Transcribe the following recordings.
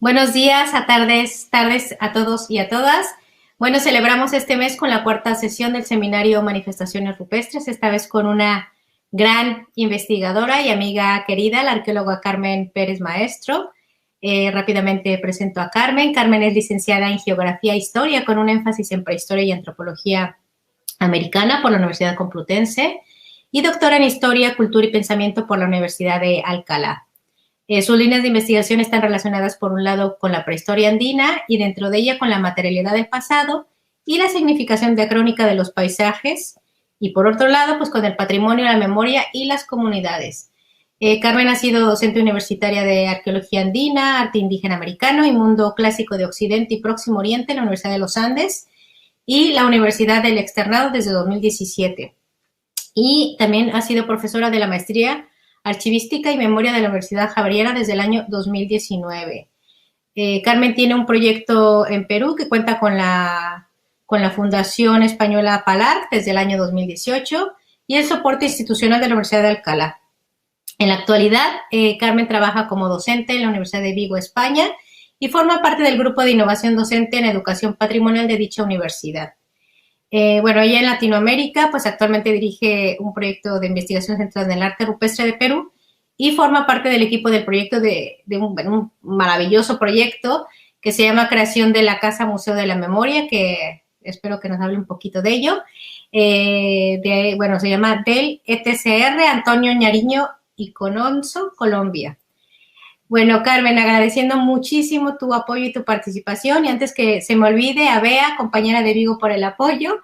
Buenos días, tardes a todos y a todas. Bueno, celebramos este mes con la cuarta sesión del seminario Manifestaciones Rupestres, esta vez con una gran investigadora y amiga querida, la arqueóloga Carmen Pérez Maestro. Rápidamente presento a Carmen. Carmen es licenciada en Geografía e Historia con un énfasis en Prehistoria y Antropología Americana por la Universidad Complutense y doctora en Historia, Cultura y Pensamiento por la Universidad de Alcalá. Sus líneas de investigación están relacionadas, por un lado, con la prehistoria andina y dentro de ella con la materialidad del pasado y la significación diacrónica de los paisajes, y por otro lado, pues con el patrimonio, la memoria y las comunidades. Carmen ha sido docente universitaria de arqueología andina, arte indígena americano y mundo clásico de Occidente y Próximo Oriente en la Universidad de los Andes y la Universidad del Externado desde 2017. Y también ha sido profesora de la maestría Archivística y Memoria de la Universidad Javeriana desde el año 2019. Carmen tiene un proyecto en Perú que cuenta con la Fundación Española Palar desde el año 2018 y el soporte institucional de la Universidad de Alcalá. En la actualidad, Carmen trabaja como docente en la Universidad de Vigo, España, y forma parte del grupo de innovación docente en educación patrimonial de dicha universidad. Ella en Latinoamérica, pues actualmente dirige un proyecto de investigación centrado en el arte rupestre de Perú y forma parte del equipo del proyecto de un maravilloso proyecto que se llama Creación de la Casa Museo de la Memoria, que espero que nos hable un poquito de ello. Se llama del ETCR Antonio Ñariño y Cononso, Colombia. Bueno, Carmen, agradeciendo muchísimo tu apoyo y tu participación. Y antes que se me olvide, a Bea, compañera de Vigo, por el apoyo.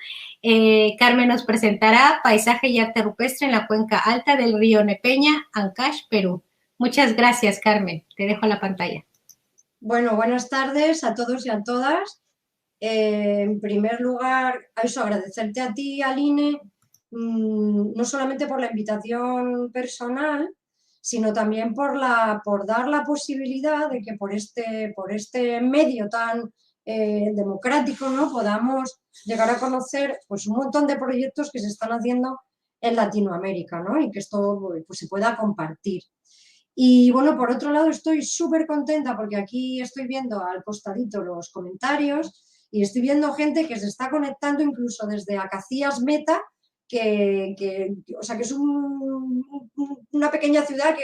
Carmen nos presentará Paisaje y Arte Rupestre en la cuenca alta del río Nepeña, Ancash, Perú. Muchas gracias, Carmen. Te dejo la pantalla. Bueno, buenas tardes a todos y a todas. En primer lugar, agradecerte a ti, Aline, no solamente por la invitación personal, sino también por dar la posibilidad de que por este medio tan democrático, ¿no?, podamos llegar a conocer pues, un montón de proyectos que se están haciendo en Latinoamérica, ¿no?, y que esto pues, se pueda compartir. Y bueno, por otro lado, estoy súper contenta porque aquí estoy viendo al costadito los comentarios y estoy viendo gente que se está conectando incluso desde Acacías Meta, o sea, que es una pequeña ciudad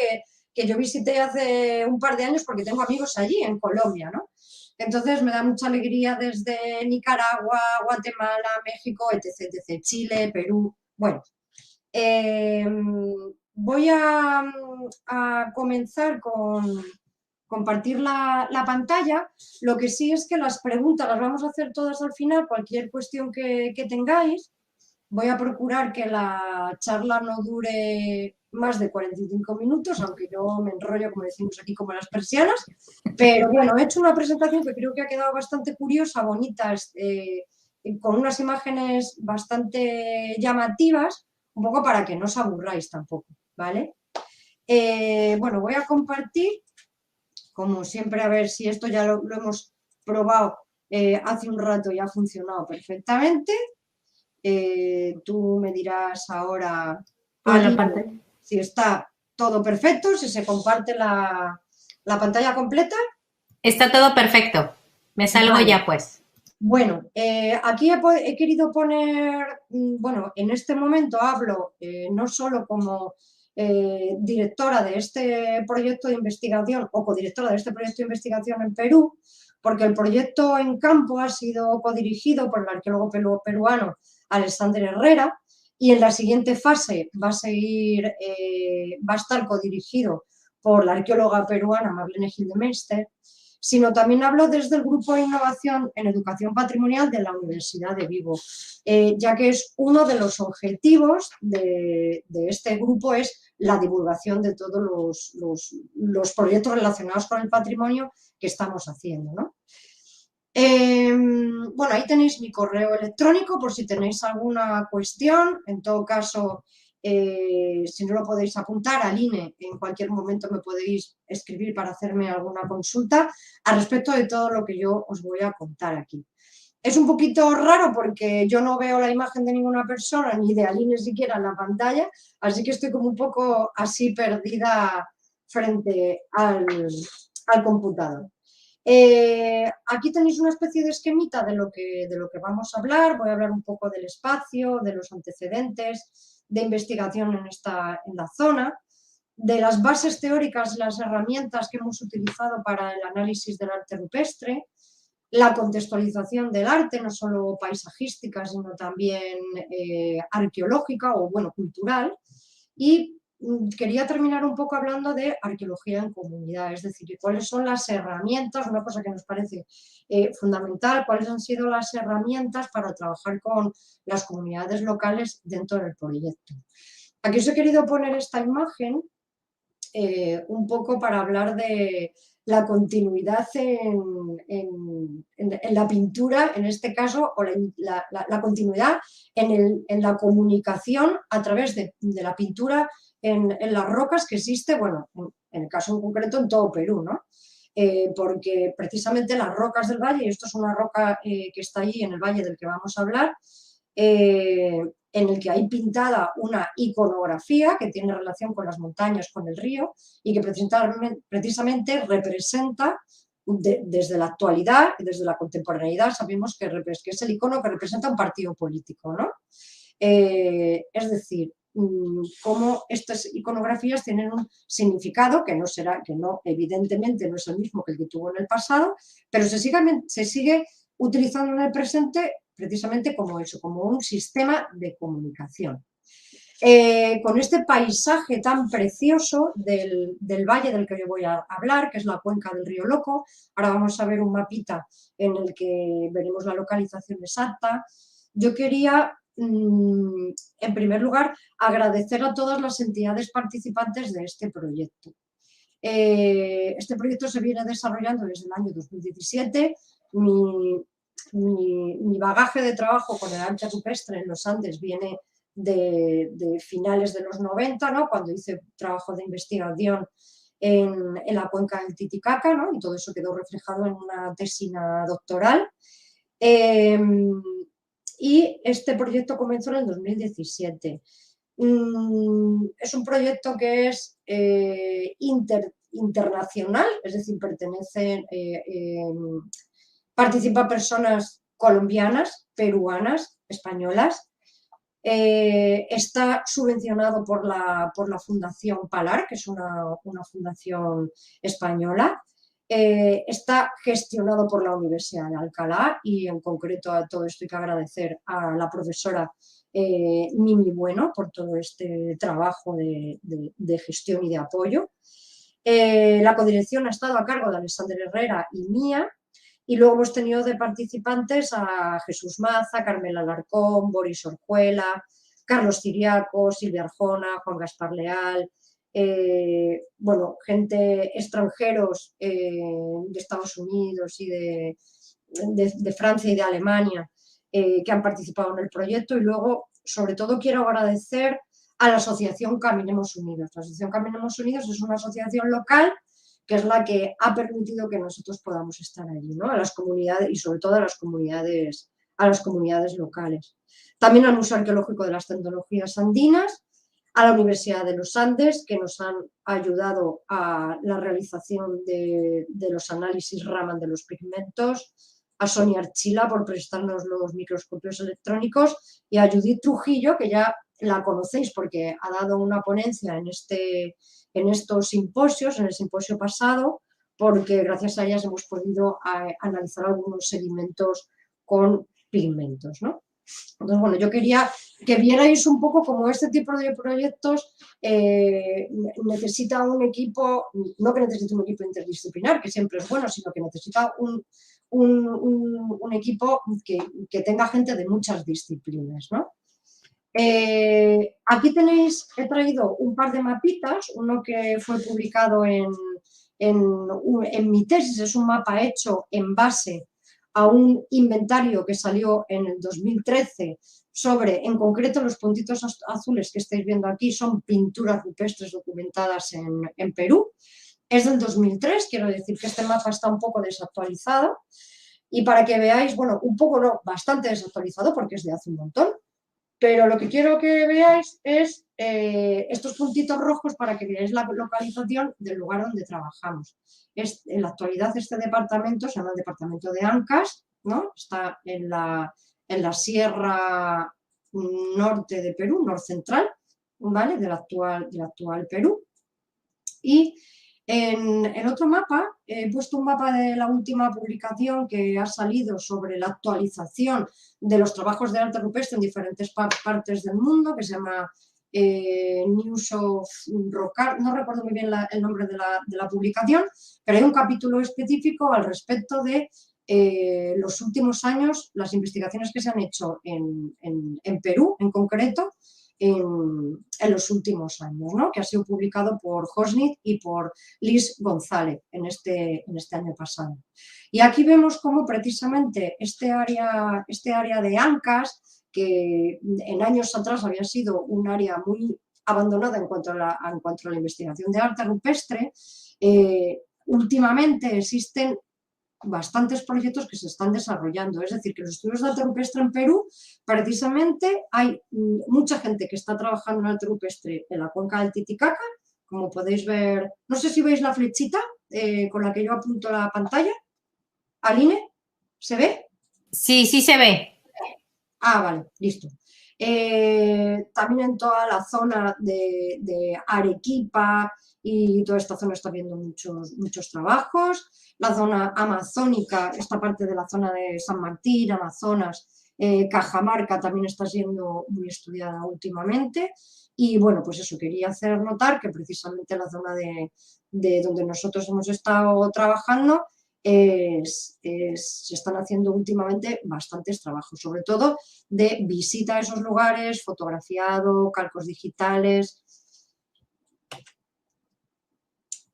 que yo visité hace un par de años porque tengo amigos allí en Colombia, ¿no? Entonces me da mucha alegría desde Nicaragua, Guatemala, México, etc., etc., Chile, Perú. Bueno, voy a comenzar con compartir la pantalla. Lo que sí es que las preguntas las vamos a hacer todas al final, cualquier cuestión que tengáis. Voy a procurar que la charla no dure más de 45 minutos, aunque yo me enrollo, como decimos aquí, como las persianas. Pero bueno, he hecho una presentación que creo que ha quedado bastante curiosa, bonita, con unas imágenes bastante llamativas, un poco para que no os aburráis tampoco, ¿vale? Bueno, voy a compartir, como siempre, a ver si esto ya lo hemos probado hace un rato y ha funcionado perfectamente. Tú me dirás ahora, Ali, si está todo perfecto, si se comparte la pantalla completa. Está todo perfecto. Me salgo Vale. ya, pues. Bueno, aquí he querido poner, bueno, en este momento hablo no solo como directora de este proyecto de investigación o codirectora de este proyecto de investigación en Perú, porque el proyecto en campo ha sido codirigido por el arqueólogo peruano Alexander Herrera y en la siguiente fase va a estar codirigido por la arqueóloga peruana Marlene Gildemeister, sino también hablo desde el Grupo de Innovación en Educación Patrimonial de la Universidad de Vigo, ya que es uno de los objetivos de este grupo es la divulgación de todos los proyectos relacionados con el patrimonio que estamos haciendo, ¿no? Bueno, ahí tenéis mi correo electrónico por si tenéis alguna cuestión. En todo caso, si no lo podéis apuntar, Aline, en cualquier momento me podéis escribir para hacerme alguna consulta al respecto de todo lo que yo os voy a contar aquí. Es un poquito raro porque yo no veo la imagen de ninguna persona, ni de Aline siquiera en la pantalla, así que estoy como un poco así perdida frente al computador. Aquí tenéis una especie de esquemita de lo que vamos a hablar. Voy a hablar un poco del espacio, de los antecedentes de investigación en la zona, de las bases teóricas, las herramientas que hemos utilizado para el análisis del arte rupestre, la contextualización del arte, no solo paisajística, sino también arqueológica o, bueno, cultural. Y quería terminar un poco hablando de arqueología en comunidad, es decir, cuáles son las herramientas, una cosa que nos parece fundamental, cuáles han sido las herramientas para trabajar con las comunidades locales dentro del proyecto. Aquí os he querido poner esta imagen un poco para hablar de la continuidad en la pintura, en este caso, o la continuidad en la comunicación a través de la pintura en las rocas que existe, bueno, en el caso en concreto en todo Perú, ¿no? Porque precisamente las rocas del valle, y esto es una roca que está allí en el valle del que vamos a hablar, en el que hay pintada una iconografía que tiene relación con las montañas, con el río, y que precisamente representa, desde la actualidad y desde la contemporaneidad, sabemos que es el icono que representa un partido político, ¿no? Es decir, cómo estas iconografías tienen un significado que no, evidentemente no es el mismo que el que tuvo en el pasado, pero se sigue utilizando en el presente precisamente como eso, como un sistema de comunicación. Con este paisaje tan precioso del valle del que yo voy a hablar, que es la cuenca del Río Loco, ahora vamos a ver un mapita en el que veremos la localización exacta. Yo quería, en primer lugar, agradecer a todas las entidades participantes de este proyecto. Este proyecto se viene desarrollando desde el año 2017. Mi bagaje de trabajo con el arte rupestre en los Andes viene de finales de los 90, ¿no? Cuando hice trabajo de investigación en la cuenca del Titicaca, ¿no? Y todo eso quedó reflejado en una tesina doctoral. Y este proyecto comenzó en el 2017. Es un proyecto que es internacional, es decir, participan personas colombianas, peruanas, españolas. Está subvencionado por la Fundación Palar, que es una fundación española. Está gestionado por la Universidad de Alcalá y en concreto a todo esto hay que agradecer a la profesora Mimi Bueno por todo este trabajo de gestión y de apoyo. La codirección ha estado a cargo de Alexander Herrera y mía. Y luego hemos tenido de participantes a Jesús Maza, Carmela Alarcón, Boris Orjuela, Carlos Ciriaco, Silvia Arjona, Juan Gaspar Leal, bueno, gente extranjeros de Estados Unidos y de Francia y de Alemania que han participado en el proyecto. Y luego, sobre todo, quiero agradecer a la Asociación Caminemos Unidos. La Asociación Caminemos Unidos es una asociación local que es la que ha permitido que nosotros podamos estar allí, ¿no? A las comunidades y sobre todo a las comunidades locales. También al Museo Arqueológico de las Tecnologías Andinas, a la Universidad de los Andes, que nos han ayudado a la realización de los análisis Raman de los pigmentos, a Sonia Archila por prestarnos los microscopios electrónicos y a Judith Trujillo, que ya la conocéis porque ha dado una ponencia en estos simposios, en el simposio pasado, porque gracias a ellas hemos podido analizar algunos sedimentos con pigmentos, ¿no? Entonces, bueno, yo quería que vierais un poco cómo este tipo de proyectos necesita un equipo, no que necesite un equipo interdisciplinar, que siempre es bueno, sino que necesita un equipo que tenga gente de muchas disciplinas, ¿no? Aquí tenéis, he traído un par de mapitas, uno que fue publicado en mi tesis, es un mapa hecho en base a un inventario que salió en el 2013 sobre, en concreto, los puntitos azules que estáis viendo aquí son pinturas rupestres documentadas en Perú. Es del 2003, quiero decir que este mapa está un poco desactualizado. Y para que veáis, bueno, un poco no, bastante desactualizado porque es de hace un montón. Pero lo que quiero que veáis es estos puntitos rojos para que veáis la localización del lugar donde trabajamos. En la actualidad este departamento se llama el departamento de Ancas, ¿no? Está en la sierra norte de Perú, norcentral, ¿vale? Del actual Perú. Y en el otro mapa he puesto un mapa de la última publicación que ha salido sobre la actualización de los trabajos de arte rupestre en diferentes partes del mundo, que se llama News of Rock Art. No recuerdo muy bien el nombre de la publicación, pero hay un capítulo específico al respecto de los últimos años, las investigaciones que se han hecho en Perú en concreto, en los últimos años, ¿no? Que ha sido publicado por Hosnit y por Liz González en este año pasado. Y aquí vemos cómo precisamente este área de Ancas, que en años atrás había sido un área muy abandonada en cuanto a la investigación de arte rupestre, últimamente existen bastantes proyectos que se están desarrollando. Es decir, que los estudios de arte rupestre en Perú, precisamente hay mucha gente que está trabajando en arte rupestre en la cuenca del Titicaca, como podéis ver. No sé si veis la flechita con la que yo apunto la pantalla. Aline, ¿se ve? Sí, sí se ve. Ah, vale, listo. También en toda la zona de Arequipa y toda esta zona está viendo muchos trabajos. La zona amazónica, esta parte de la zona de San Martín, Amazonas, Cajamarca también está siendo muy estudiada últimamente. Y bueno, pues eso, quería hacer notar que precisamente la zona de donde nosotros hemos estado trabajando se están haciendo últimamente bastantes trabajos, sobre todo de visita a esos lugares, fotografiado, calcos digitales.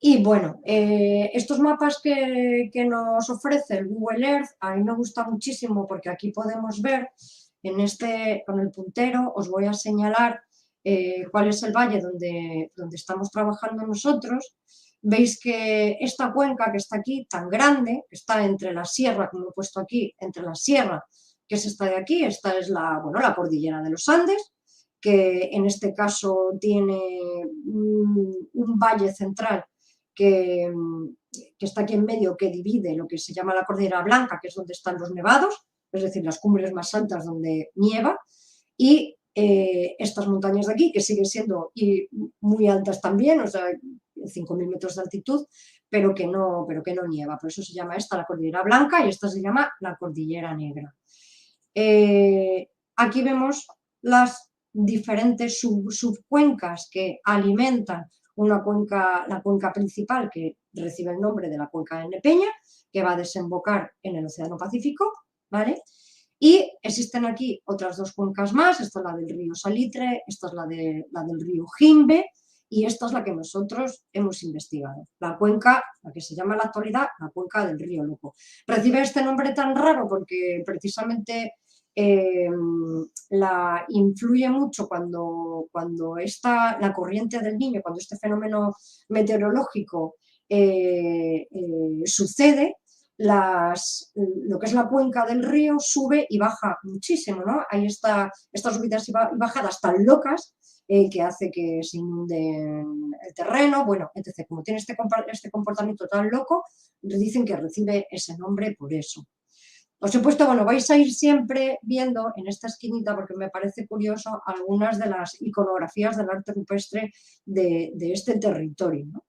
Y bueno, estos mapas que nos ofrece el Google Earth, a mí me gusta muchísimo porque aquí podemos ver, con el puntero, os voy a señalar cuál es el valle donde estamos trabajando nosotros. Veis que esta cuenca que está aquí, tan grande, que está entre la sierra, como he puesto aquí, entre la sierra, que es esta de aquí, esta es la cordillera de los Andes, que en este caso tiene un valle central que está aquí en medio, que divide lo que se llama la Cordillera Blanca, que es donde están los nevados, es decir, las cumbres más altas donde nieva, y estas montañas de aquí, que siguen siendo muy altas también, o sea, 5.000 metros de altitud, pero que no nieva. Por eso se llama esta la Cordillera Blanca y esta se llama la Cordillera Negra. Aquí vemos las diferentes subcuencas que alimentan la cuenca principal, que recibe el nombre de la cuenca de Nepeña, que va a desembocar en el Océano Pacífico, ¿vale? Y existen aquí otras dos cuencas más, esta es la del río Salitre, esta es la del río Jimbe, y esta es la que nosotros hemos investigado, la cuenca, la que se llama en la actualidad la cuenca del río Loco. Recibe este nombre tan raro porque precisamente la influye mucho cuando la corriente del Niño, cuando este fenómeno meteorológico sucede, lo que es la cuenca del río sube y baja muchísimo, ¿no? Hay estas subidas y bajadas tan locas que hace que se inunde el terreno, bueno, entonces como tiene este comportamiento tan loco, dicen que recibe ese nombre por eso. Os he puesto, bueno, vais a ir siempre viendo en esta esquinita, porque me parece curioso, algunas de las iconografías del arte rupestre de este territorio, ¿no?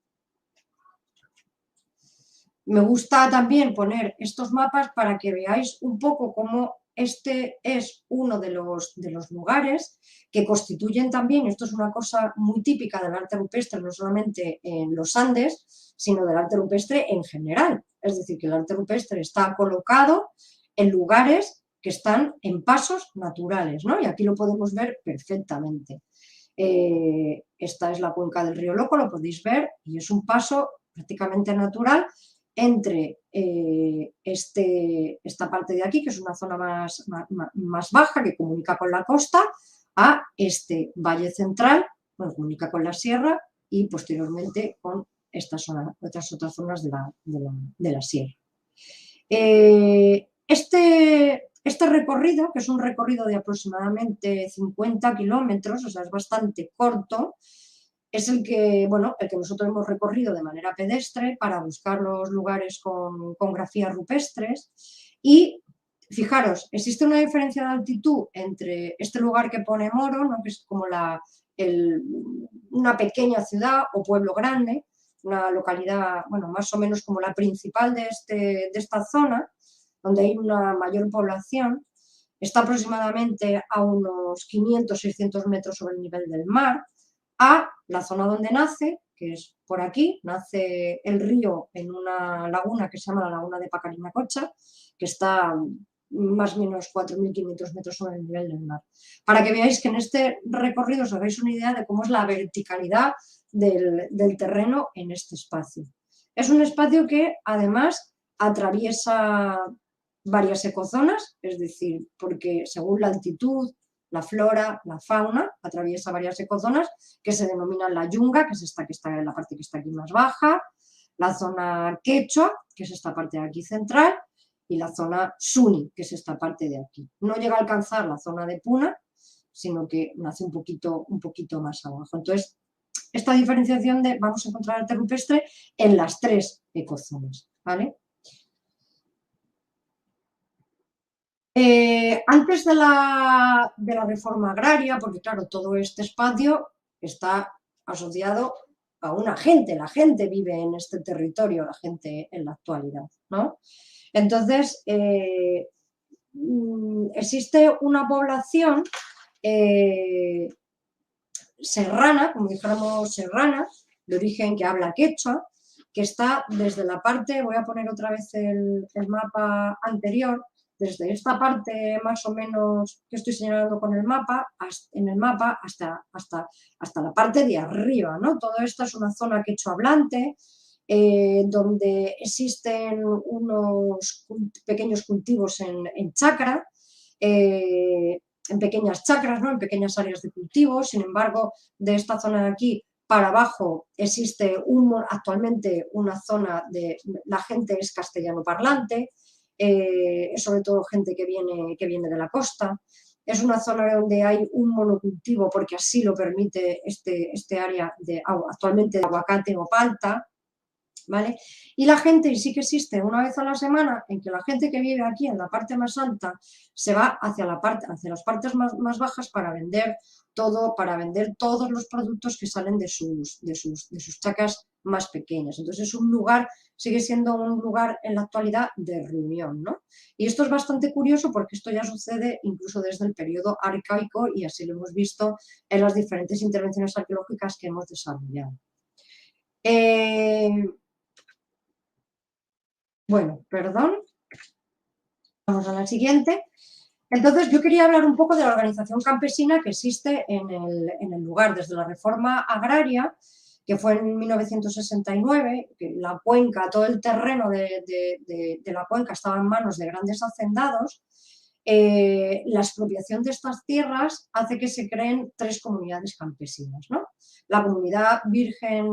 Me gusta también poner estos mapas para que veáis un poco cómo este es uno de los lugares que constituyen también, esto es una cosa muy típica del arte rupestre, no solamente en los Andes, sino del arte rupestre en general. Es decir, que el arte rupestre está colocado en lugares que están en pasos naturales, ¿no? Y aquí lo podemos ver perfectamente. Esta es la cuenca del río Loco, lo podéis ver, y es un paso prácticamente natural entre esta parte de aquí, que es una zona más baja, que comunica con la costa, a este valle central, bueno, comunica con la sierra y posteriormente con otras zonas de la sierra. Este Este recorrido, que es un recorrido de aproximadamente 50 kilómetros, o sea, es bastante corto, es el que, bueno, el que nosotros hemos recorrido de manera pedestre para buscar los lugares con grafías rupestres. Y fijaros, existe una diferencia de altitud entre este lugar que pone Moro, ¿no?, que es como una pequeña ciudad o pueblo grande, una localidad, bueno, más o menos como la principal de esta zona, donde hay una mayor población, está aproximadamente a unos 500-600 metros sobre el nivel del mar, a la zona donde nace, que es por aquí, nace el río en una laguna que se llama la laguna de Pacarinacocha, que está más o menos 4.500 metros sobre el nivel del mar. Para que veáis que en este recorrido os hagáis una idea de cómo es la verticalidad del terreno en este espacio. Es un espacio que además atraviesa varias ecozonas, es decir, porque según la altitud, la flora, la fauna, atraviesa varias ecozonas que se denominan la yunga, que es esta que está en la parte que está aquí más baja, la zona quechua, que es esta parte de aquí central, y la zona suni, que es esta parte de aquí. No llega a alcanzar la zona de Puna, sino que nace un poquito más abajo. Entonces, esta diferenciación vamos a encontrar arte rupestre en las tres ecozonas, ¿vale? Antes de la reforma agraria, porque claro, todo este espacio está asociado a una gente, la gente vive en este territorio, la gente en la actualidad, ¿no? Entonces, existe una población serrana, como dijéramos serrana, de origen que habla quechua, que está desde la parte, voy a poner otra vez el mapa anterior, desde esta parte más o menos que estoy señalando con el mapa, hasta la parte de arriba, ¿no? Todo esto es una zona quechua hablante, donde existen unos pequeños cultivos en chacra, en pequeñas chacras, ¿no?, en pequeñas áreas de cultivo. Sin embargo, de esta zona de aquí para abajo existe actualmente una zona de la gente es castellano parlante, sobre todo gente que viene de la costa. Es una zona donde hay un monocultivo porque así lo permite este área actualmente de aguacate o palta, ¿vale? Y la gente, y sí que existe una vez a la semana, en que la gente que vive aquí en la parte más alta se va hacia las partes más bajas para vender todos los productos que salen de sus chacras más pequeñas. Entonces es un lugar, sigue siendo un lugar en la actualidad de reunión, ¿no? Y esto es bastante curioso porque esto ya sucede incluso desde el periodo arcaico y así lo hemos visto en las diferentes intervenciones arqueológicas que hemos desarrollado. Bueno, perdón. Vamos a la siguiente. Entonces, yo quería hablar un poco de la organización campesina que existe en el lugar, desde la reforma agraria, que fue en 1969, que la cuenca, todo el terreno de la cuenca estaba en manos de grandes hacendados. La expropiación de estas tierras hace que se creen tres comunidades campesinas, ¿no? La comunidad virgen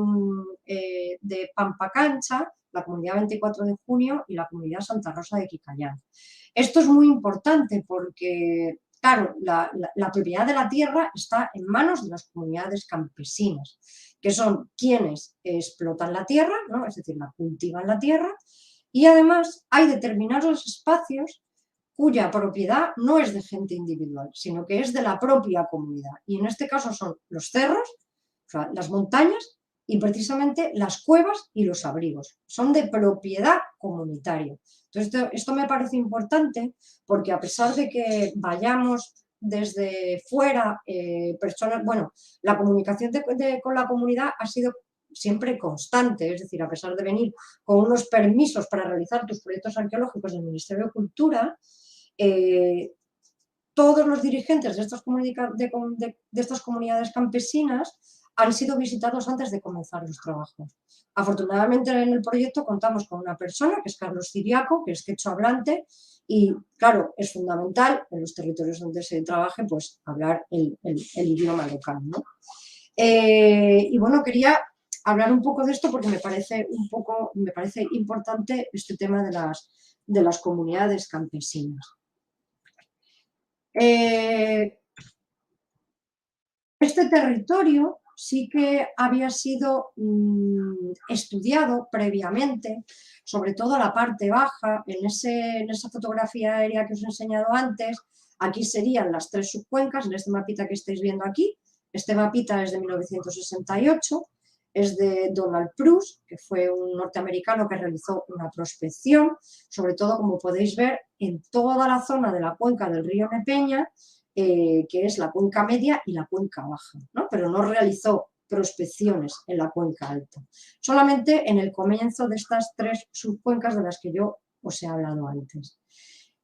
de Pampacancha, la comunidad 24 de junio y la comunidad Santa Rosa de Quicayán. Esto es muy importante porque, claro, la propiedad de la tierra está en manos de las comunidades campesinas, que son quienes explotan la tierra, ¿no?, es decir, la cultivan la tierra, y además hay determinados espacios cuya propiedad no es de gente individual, sino que es de la propia comunidad. Y en este caso son los cerros, o sea, las montañas, y precisamente las cuevas y los abrigos. Son de propiedad comunitaria. Entonces, esto me parece importante porque a pesar de que vayamos desde fuera, personas, bueno, la comunicación con la comunidad ha sido siempre constante, es decir, a pesar de venir con unos permisos para realizar tus proyectos arqueológicos del Ministerio de Cultura, todos los dirigentes de estas comunidades campesinas han sido visitados antes de comenzar los trabajos. Afortunadamente en el proyecto contamos con una persona, que es Carlos Ciriaco, que es quechua hablante, y claro, es fundamental en los territorios donde se trabaje pues hablar el idioma local, ¿no? Y bueno, quería hablar un poco de esto porque me parece importante este tema de las comunidades campesinas. Este territorio sí que había sido estudiado previamente, sobre todo la parte baja, en esa fotografía aérea que os he enseñado antes. Aquí serían las 3 subcuencas, en este mapita que estáis viendo aquí. Este mapita es de 1968, es de Donald Prus, que fue un norteamericano que realizó una prospección, sobre todo, como podéis ver, en toda la zona de la cuenca del río Nepeña, que es la cuenca media y la cuenca baja, ¿no? Pero no realizó prospecciones en la cuenca alta, solamente en el comienzo de estas 3 subcuencas de las que yo os he hablado antes.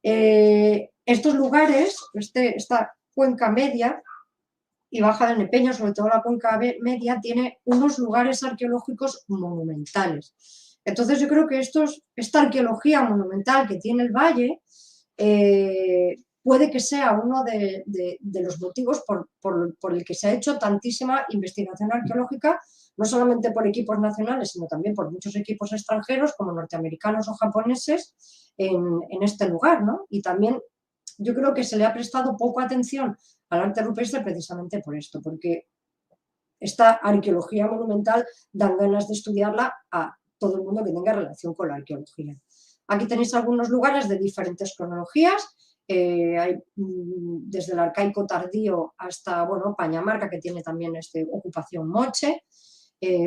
Estos lugares, esta cuenca media y baja del Nepeño, sobre todo la cuenca media, tiene unos lugares arqueológicos monumentales. Entonces yo creo que esta arqueología monumental que tiene el valle puede que sea uno de los motivos por el que se ha hecho tantísima investigación arqueológica, no solamente por equipos nacionales, sino también por muchos equipos extranjeros, como norteamericanos o japoneses, en este lugar, ¿no? Y también yo creo que se le ha prestado poco atención al arte rupestre precisamente por esto, porque esta arqueología monumental dan ganas de estudiarla a todo el mundo que tenga relación con la arqueología. Aquí tenéis algunos lugares de diferentes cronologías, hay desde el arcaico tardío hasta, bueno, Pañamarca, que tiene también ocupación moche,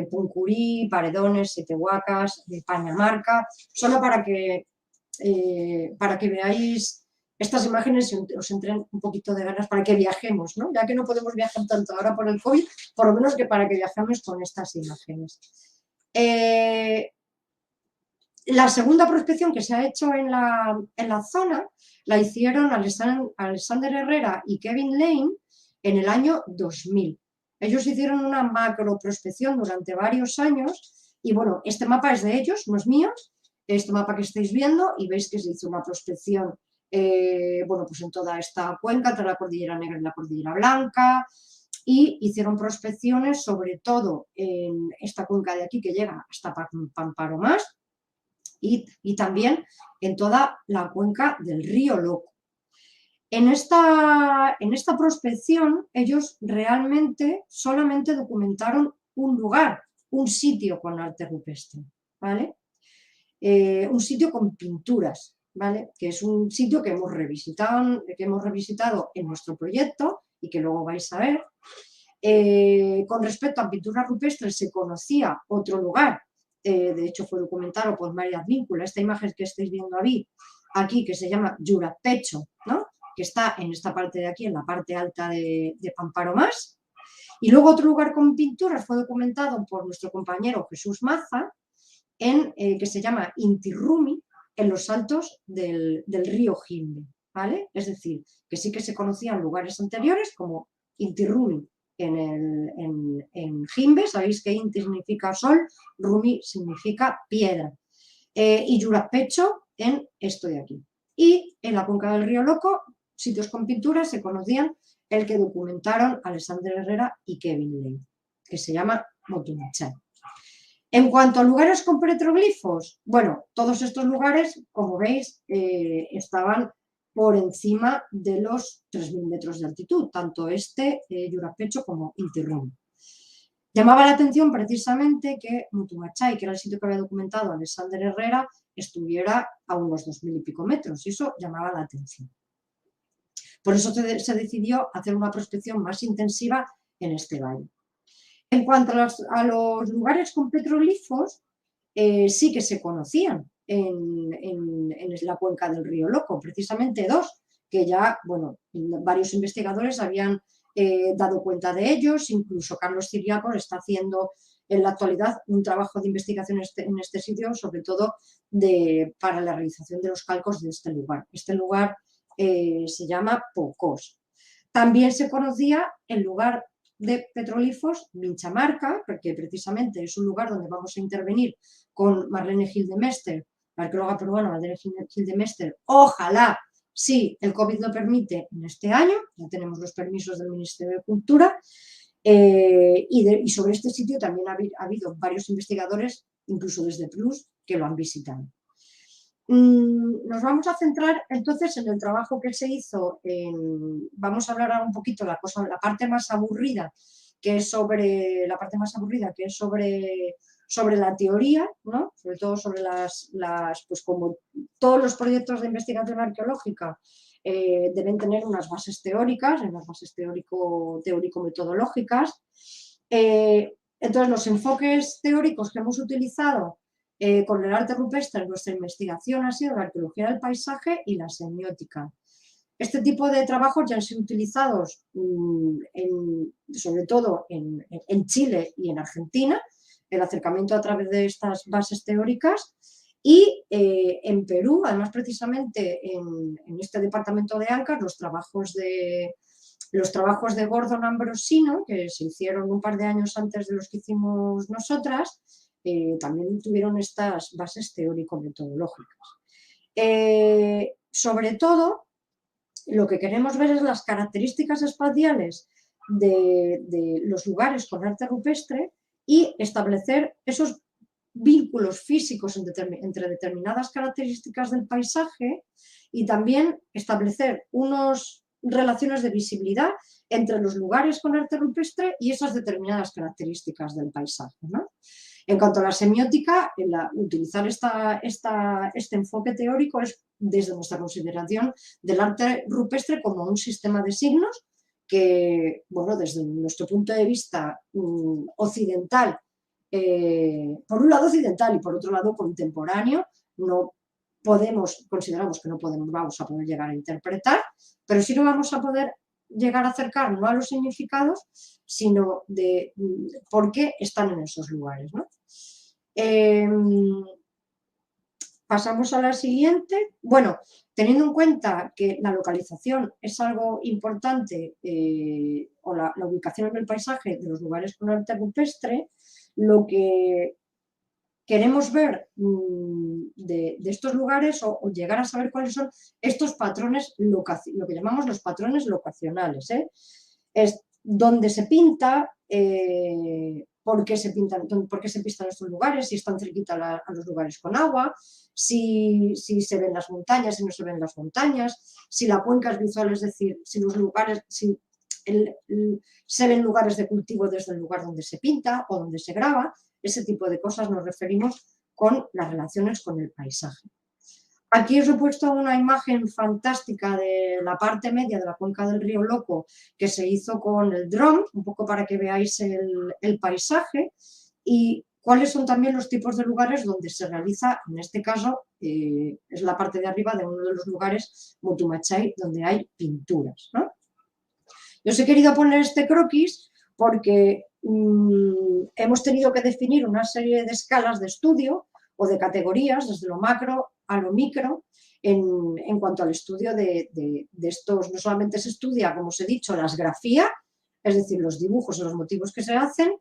Puncurí, Paredones, Siete Huacas, Pañamarca, solo para que veáis estas imágenes y os entren un poquito de ganas para que viajemos, ¿no? Ya que no podemos viajar tanto ahora por el COVID, por lo menos que para que viajemos con estas imágenes. La segunda prospección que se ha hecho en la zona la hicieron Alexander Herrera y Kevin Lane en el año 2000. Ellos hicieron una macro prospección durante varios años y bueno, este mapa es de ellos, no es mío, este mapa que estáis viendo, y veis que se hizo una prospección bueno, pues en toda esta cuenca, entre la Cordillera Negra y la Cordillera Blanca, y hicieron prospecciones sobre todo en esta cuenca de aquí que llega hasta Pamparomás y también en toda la cuenca del río Loco. En esta prospección ellos realmente solamente documentaron un lugar, un sitio con arte rupestre, ¿vale? Un sitio con pinturas, ¿vale? Que es un sitio que hemos revisitado en nuestro proyecto y que luego vais a ver. Con respecto a pinturas rupestres se conocía otro lugar, de hecho fue documentado por María Advíncula, esta imagen que estáis viendo aquí que se llama Yurapecho, ¿no? Que está en esta parte de aquí, en la parte alta de Pamparomás. Y luego otro lugar con pinturas fue documentado por nuestro compañero Jesús Maza, que se llama Inti Rumi, en los saltos del río Jimbe, ¿vale? Es decir, que sí que se conocían lugares anteriores como Inti Rumi en Jimbe, sabéis que Inti significa sol, Rumi significa piedra, y Yurapecho en esto de aquí. Y en la cuenca del río Loco, sitios con pinturas se conocían el que documentaron Alexander Herrera y Kevin Lane, que se llama Motumachay. En cuanto a lugares con petroglifos, bueno, todos estos lugares, como veis, estaban por encima de los 3.000 metros de altitud, tanto Yurapecho como Inti Rumi. Llamaba la atención precisamente que Motumachay, que era el sitio que había documentado Alexander Herrera, estuviera a unos 2.000 y pico metros, y eso llamaba la atención. Por eso se decidió hacer una prospección más intensiva en este valle. En cuanto a los lugares con petroglifos, sí que se conocían en la cuenca del río Loco, precisamente dos, que ya, bueno, varios investigadores habían dado cuenta de ellos, incluso Carlos Ciriaco está haciendo en la actualidad un trabajo de investigación en este sitio, sobre todo para la realización de los calcos de este lugar. Este lugar se llama Pocós. También se conocía el lugar de petroglifos Minchamarca, porque precisamente es un lugar donde vamos a intervenir con Marlene Gil de Mester, la arqueóloga peruana Marlene Gil de Mester, ojalá, si el COVID lo permite, en este año, ya tenemos los permisos del Ministerio de Cultura, y sobre este sitio también ha habido varios investigadores, incluso desde Plus, que lo han visitado. Nos vamos a centrar entonces en el trabajo que se hizo, vamos a hablar ahora un poquito la parte más aburrida, que es sobre sobre la teoría, ¿no? Sobre todo sobre pues como todos los proyectos de investigación arqueológica deben tener unas bases teóricas, unas bases teórico-metodológicas. Entonces, los enfoques teóricos que hemos utilizado con el arte rupestre, nuestra investigación ha sido la arqueología del paisaje y la semiótica. Este tipo de trabajos ya han sido utilizados sobre todo en Chile y en Argentina, el acercamiento a través de estas bases teóricas, y en Perú, además precisamente en este departamento de Áncash, los trabajos de Gordon Ambrosino, que se hicieron un par de años antes de los que hicimos nosotras, también tuvieron estas bases teórico-metodológicas. Sobre todo, lo que queremos ver es las características espaciales de los lugares con arte rupestre y establecer esos vínculos físicos entre determinadas características del paisaje y también establecer unas relaciones de visibilidad entre los lugares con arte rupestre y esas determinadas características del paisaje, ¿no? En cuanto a la semiótica, utilizar este enfoque teórico es desde nuestra consideración del arte rupestre como un sistema de signos que, bueno, desde nuestro punto de vista occidental, por un lado occidental y por otro lado contemporáneo, consideramos que no vamos a poder llegar a interpretar, pero sí no vamos a poder llegar a acercar no a los significados, sino de por qué están en esos lugares, ¿no? Pasamos a la siguiente. Bueno, teniendo en cuenta que la localización es algo importante, o la ubicación en el paisaje de los lugares con arte rupestre, lo que queremos ver de estos lugares o llegar a saber cuáles son estos patrones, lo que llamamos los patrones locacionales, ¿eh? Es dónde se pinta, por qué se pintan estos lugares, si están cerquita a los lugares con agua, si se ven las montañas, si no se ven las montañas, si la cuenca es visual, es decir, si los lugares, se ven lugares de cultivo desde el lugar donde se pinta o donde se graba. Ese tipo de cosas nos referimos con las relaciones con el paisaje. Aquí os he puesto una imagen fantástica de la parte media de la cuenca del río Loco que se hizo con el dron, un poco para que veáis el paisaje y cuáles son también los tipos de lugares donde se realiza, en este caso es la parte de arriba de uno de los lugares, Mutumachay, donde hay pinturas, ¿no? Yo os he querido poner este croquis porque hemos tenido que definir una serie de escalas de estudio o de categorías, desde lo macro a lo micro, en cuanto al estudio de estos. No solamente se estudia, como os he dicho, la grafía, es decir, los dibujos o los motivos que se hacen,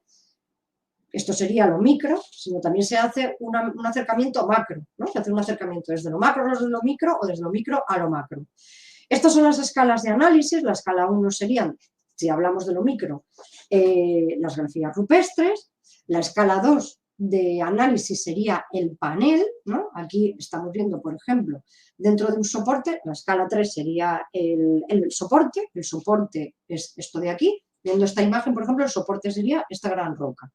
esto sería lo micro, sino también se hace un acercamiento macro, ¿no? Se hace un acercamiento desde lo macro a lo micro o desde lo micro a lo macro. Estas son las escalas de análisis. La escala 1 serían, si hablamos de lo micro, las grafías rupestres. La escala 2 de análisis sería el panel, ¿no? Aquí estamos viendo, por ejemplo, dentro de un soporte, la escala 3 sería el soporte es esto de aquí. Viendo esta imagen, por ejemplo, el soporte sería esta gran roca.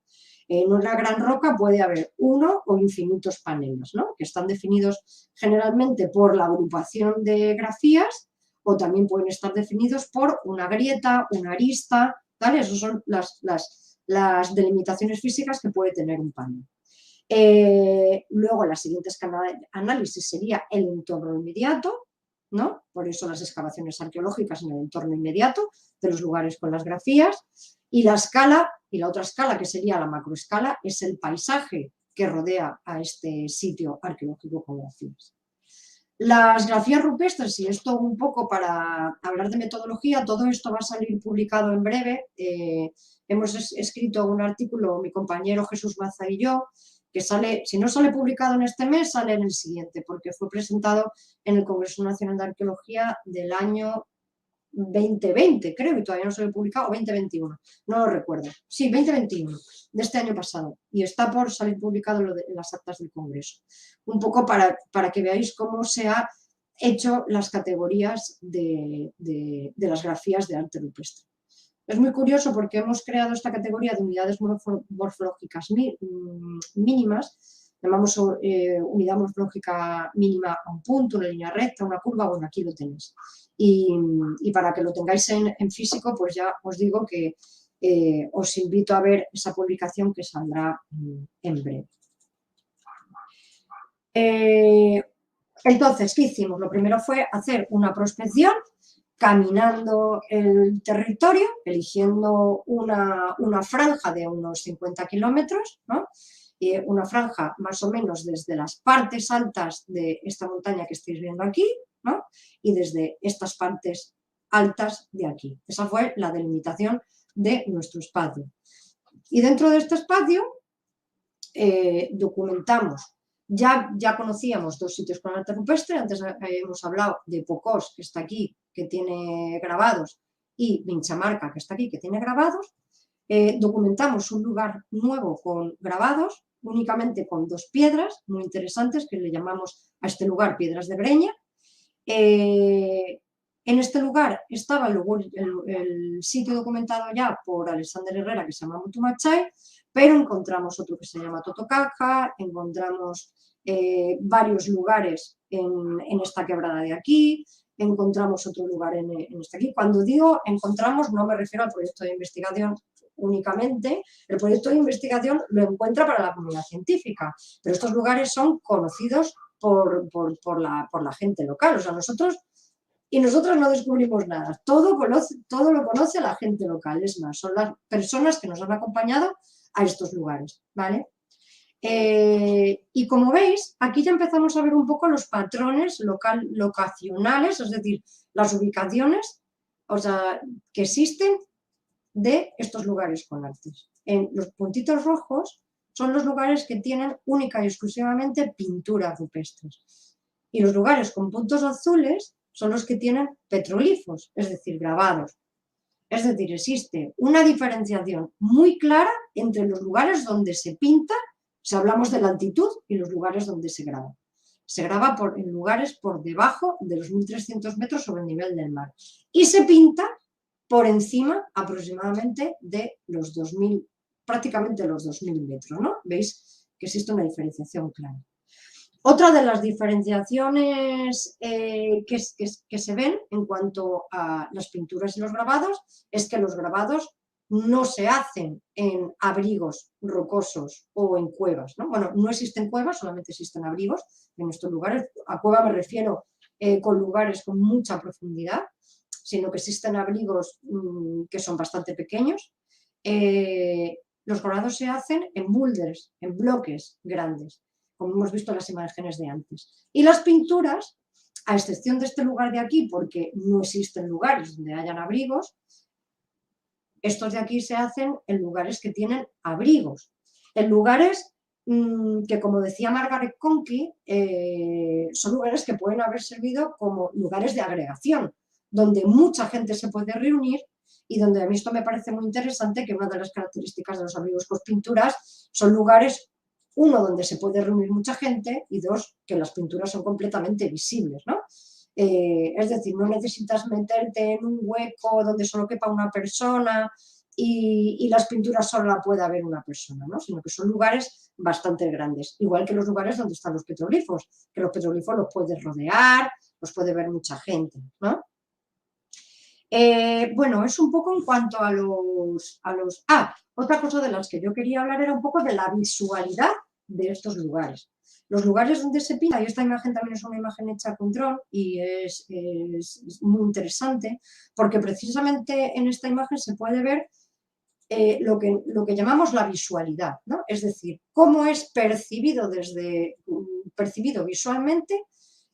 En una gran roca puede haber uno o infinitos paneles, ¿no? Que están definidos generalmente por la agrupación de grafías o también pueden estar definidos por una grieta, una arista, ¿vale? Esas son las delimitaciones físicas que puede tener un panel. Luego la siguiente escala de análisis sería el entorno inmediato, ¿no? Por eso las excavaciones arqueológicas en el entorno inmediato de los lugares con las grafías. Y la otra escala, que sería la macroescala, es el paisaje que rodea a este sitio arqueológico con grafías. Las grafías rupestres, y esto un poco para hablar de metodología, todo esto va a salir publicado en breve. Hemos escrito un artículo, mi compañero Jesús Baza y yo, que sale, si no sale publicado en este mes, sale en el siguiente, porque fue presentado en el Congreso Nacional de Arqueología del año 2020, creo, y todavía no se lo he publicado, o 2021, no lo recuerdo. Sí, 2021, de este año pasado, y está por salir publicado en las actas del Congreso. Un poco para que veáis cómo se ha hecho las categorías de las grafías de arte rupestre. Es muy curioso porque hemos creado esta categoría de unidades morfológicas mínimas, llamamos unidad morfológica mínima a un punto, una línea recta, una curva, bueno, aquí lo tenéis. Y para que lo tengáis en físico, pues ya os digo que os invito a ver esa publicación que saldrá en breve. Entonces, ¿qué hicimos? Lo primero fue hacer una prospección caminando el territorio, eligiendo una franja de unos 50 kilómetros, ¿no? Una franja más o menos desde las partes altas de esta montaña que estáis viendo aquí, ¿no? Y desde estas partes altas de aquí. Esa fue la delimitación de nuestro espacio. Y dentro de este espacio documentamos. Ya conocíamos dos sitios con arte rupestre, antes hemos hablado de Pocós, que está aquí, que tiene grabados, y Vinchamarca, que está aquí, que tiene grabados. Documentamos un lugar nuevo con grabados, únicamente con dos piedras muy interesantes, que le llamamos a este lugar Piedras de Breña. En este lugar estaba el sitio documentado ya por Alexander Herrera, que se llama Mutumachay, pero encontramos otro que se llama Totocaca, encontramos varios lugares en esta quebrada de aquí, encontramos otro lugar en este aquí. Cuando digo encontramos, no me refiero al proyecto de investigación únicamente, el proyecto de investigación lo encuentra para la comunidad científica, pero estos lugares son conocidos por la gente local, o sea, nosotros y nosotros no descubrimos nada, todo lo conoce la gente local, es más, son las personas que nos han acompañado a estos lugares, ¿vale? Y como veis, aquí ya empezamos a ver un poco los patrones locacionales, es decir, las ubicaciones, o sea, que existen de estos lugares con artes. En los puntitos rojos son los lugares que tienen única y exclusivamente pinturas rupestres. Y los lugares con puntos azules son los que tienen petroglifos, es decir, grabados. Es decir, existe una diferenciación muy clara entre los lugares donde se pinta, si hablamos de la altitud, y los lugares donde se graba. Se graba en lugares por debajo de los 1.300 metros sobre el nivel del mar. Y se pinta por encima aproximadamente de los 2.000, prácticamente los 2.000 metros, ¿no? Veis que existe una diferenciación clara. Otra de las diferenciaciones que se ven en cuanto a las pinturas y los grabados es que los grabados no se hacen en abrigos rocosos o en cuevas, ¿no? Bueno, no existen cuevas, solamente existen abrigos en estos lugares. A cueva me refiero con lugares con mucha profundidad, sino que existen abrigos que son bastante pequeños. Los grabados se hacen en boulders, en bloques grandes, como hemos visto en las imágenes de antes. Y las pinturas, a excepción de este lugar de aquí, porque no existen lugares donde hayan abrigos, estos de aquí se hacen en lugares que tienen abrigos, en lugares que, como decía Margaret Conkey, son lugares que pueden haber servido como lugares de agregación, donde mucha gente se puede reunir y donde a mí esto me parece muy interesante, que una de las características de los abrigos con pinturas son lugares, uno, donde se puede reunir mucha gente y dos, que las pinturas son completamente visibles, ¿no? Es decir, no necesitas meterte en un hueco donde solo quepa una persona y las pinturas solo la puede ver una persona, ¿no? Sino que son lugares bastante grandes, igual que los lugares donde están los petroglifos, que los petroglifos los puedes rodear, los puede ver mucha gente, ¿no? Bueno, es un poco en cuanto a los... otra cosa de las que yo quería hablar era un poco de la visualidad de estos lugares. Los lugares donde se pinta, y esta imagen también es una imagen hecha con dron y es muy interesante, porque precisamente en esta imagen se puede ver lo que llamamos la visualidad, ¿no? Es decir, cómo es percibido visualmente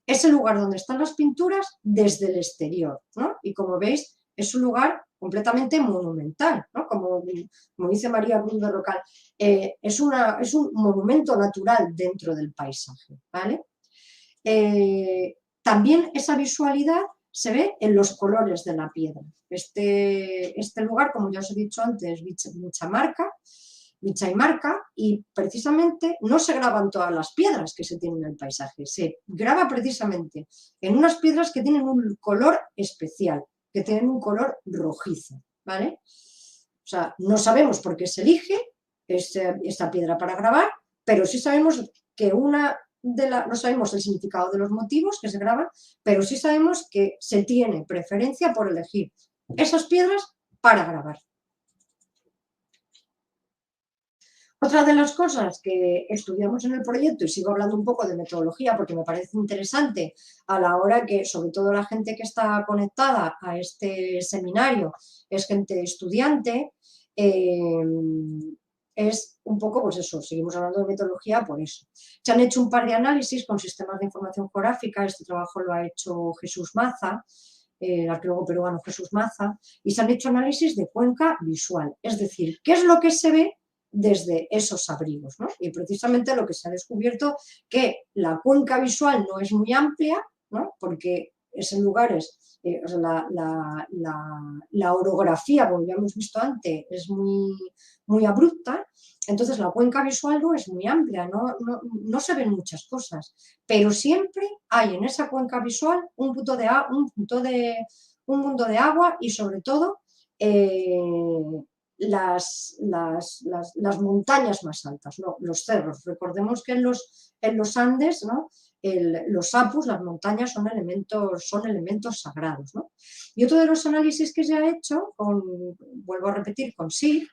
ese lugar donde están las pinturas desde el exterior, ¿no? Y como veis, es un lugar completamente monumental, ¿no? Como dice María Cruz de Rocal, es un monumento natural dentro del paisaje, ¿vale? También esa visualidad se ve en los colores de la piedra. Este lugar, como ya os he dicho antes, Vichaymarca, y precisamente no se graban todas las piedras que se tienen en el paisaje, se graba precisamente en unas piedras que tienen un color especial, que tienen un color rojizo, ¿vale? O sea, no sabemos por qué se elige esta piedra para grabar, pero sí sabemos que no sabemos el significado de los motivos que se graban, pero sí sabemos que se tiene preferencia por elegir esas piedras para grabar. Otra de las cosas que estudiamos en el proyecto, y sigo hablando un poco de metodología porque me parece interesante a la hora que, sobre todo la gente que está conectada a este seminario, es gente estudiante, es un poco, pues eso, seguimos hablando de metodología por eso. Se han hecho un par de análisis con sistemas de información geográfica, este trabajo lo ha hecho Jesús Maza, el arqueólogo peruano Jesús Maza, y se han hecho análisis de cuenca visual, es decir, qué es lo que se ve desde esos abrigos, ¿no? Y precisamente lo que se ha descubierto que la cuenca visual no es muy amplia, ¿no? Porque es en lugares, o sea, la orografía, como ya hemos visto antes, es muy abrupta, entonces la cuenca visual no es muy amplia, no se ven muchas cosas, pero siempre hay en esa cuenca visual un mundo de agua y sobre todo las montañas más altas, ¿no? Los cerros. Recordemos que en los Andes, ¿no? Los apus, las montañas son elementos sagrados, ¿no? Y otro de los análisis que se ha hecho, vuelvo a repetir, con SIG,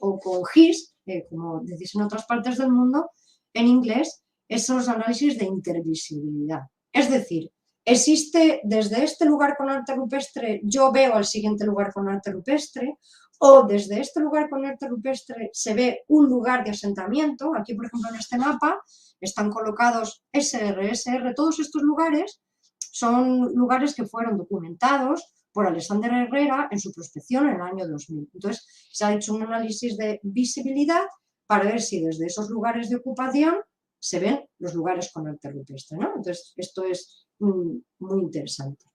o con GIS, como decís en otras partes del mundo, en inglés, esos análisis de intervisibilidad. Es decir, existe desde este lugar con arte rupestre, yo veo al siguiente lugar con arte rupestre, o desde este lugar con arte rupestre se ve un lugar de asentamiento. Aquí, por ejemplo, en este mapa están colocados SR, todos estos lugares son lugares que fueron documentados por Alexander Herrera en su prospección en el año 2000. Entonces, se ha hecho un análisis de visibilidad para ver si desde esos lugares de ocupación se ven los lugares con arte rupestre, ¿no? Entonces, esto es muy interesante.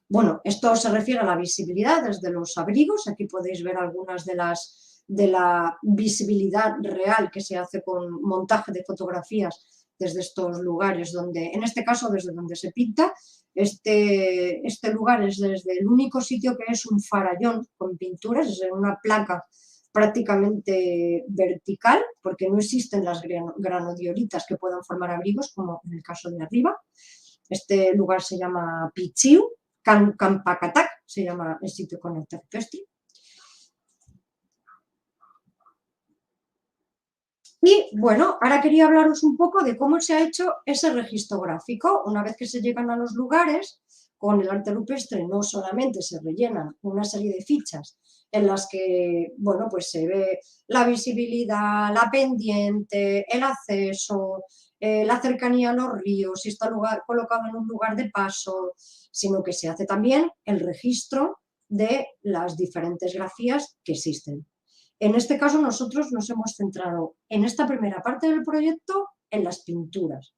Bueno, esto se refiere a la visibilidad desde los abrigos. Aquí podéis ver algunas de la visibilidad real que se hace con montaje de fotografías desde estos lugares donde, en este caso, desde donde se pinta. Este lugar es desde el único sitio que es un farallón con pinturas, es una placa prácticamente vertical, porque no existen las granodioritas que puedan formar abrigos, como en el caso de arriba. Este lugar se llama Pichiu, Campacatac, se llama el sitio con arte rupestre. Y bueno, ahora quería hablaros un poco de cómo se ha hecho ese registro gráfico. Una vez que se llegan a los lugares, con el arte rupestre no solamente se rellenan una serie de fichas en las que, bueno, pues se ve la visibilidad, la pendiente, el acceso, la cercanía a los ríos, si está colocado en un lugar de paso, sino que se hace también el registro de las diferentes grafías que existen. En este caso nosotros nos hemos centrado en esta primera parte del proyecto en las pinturas.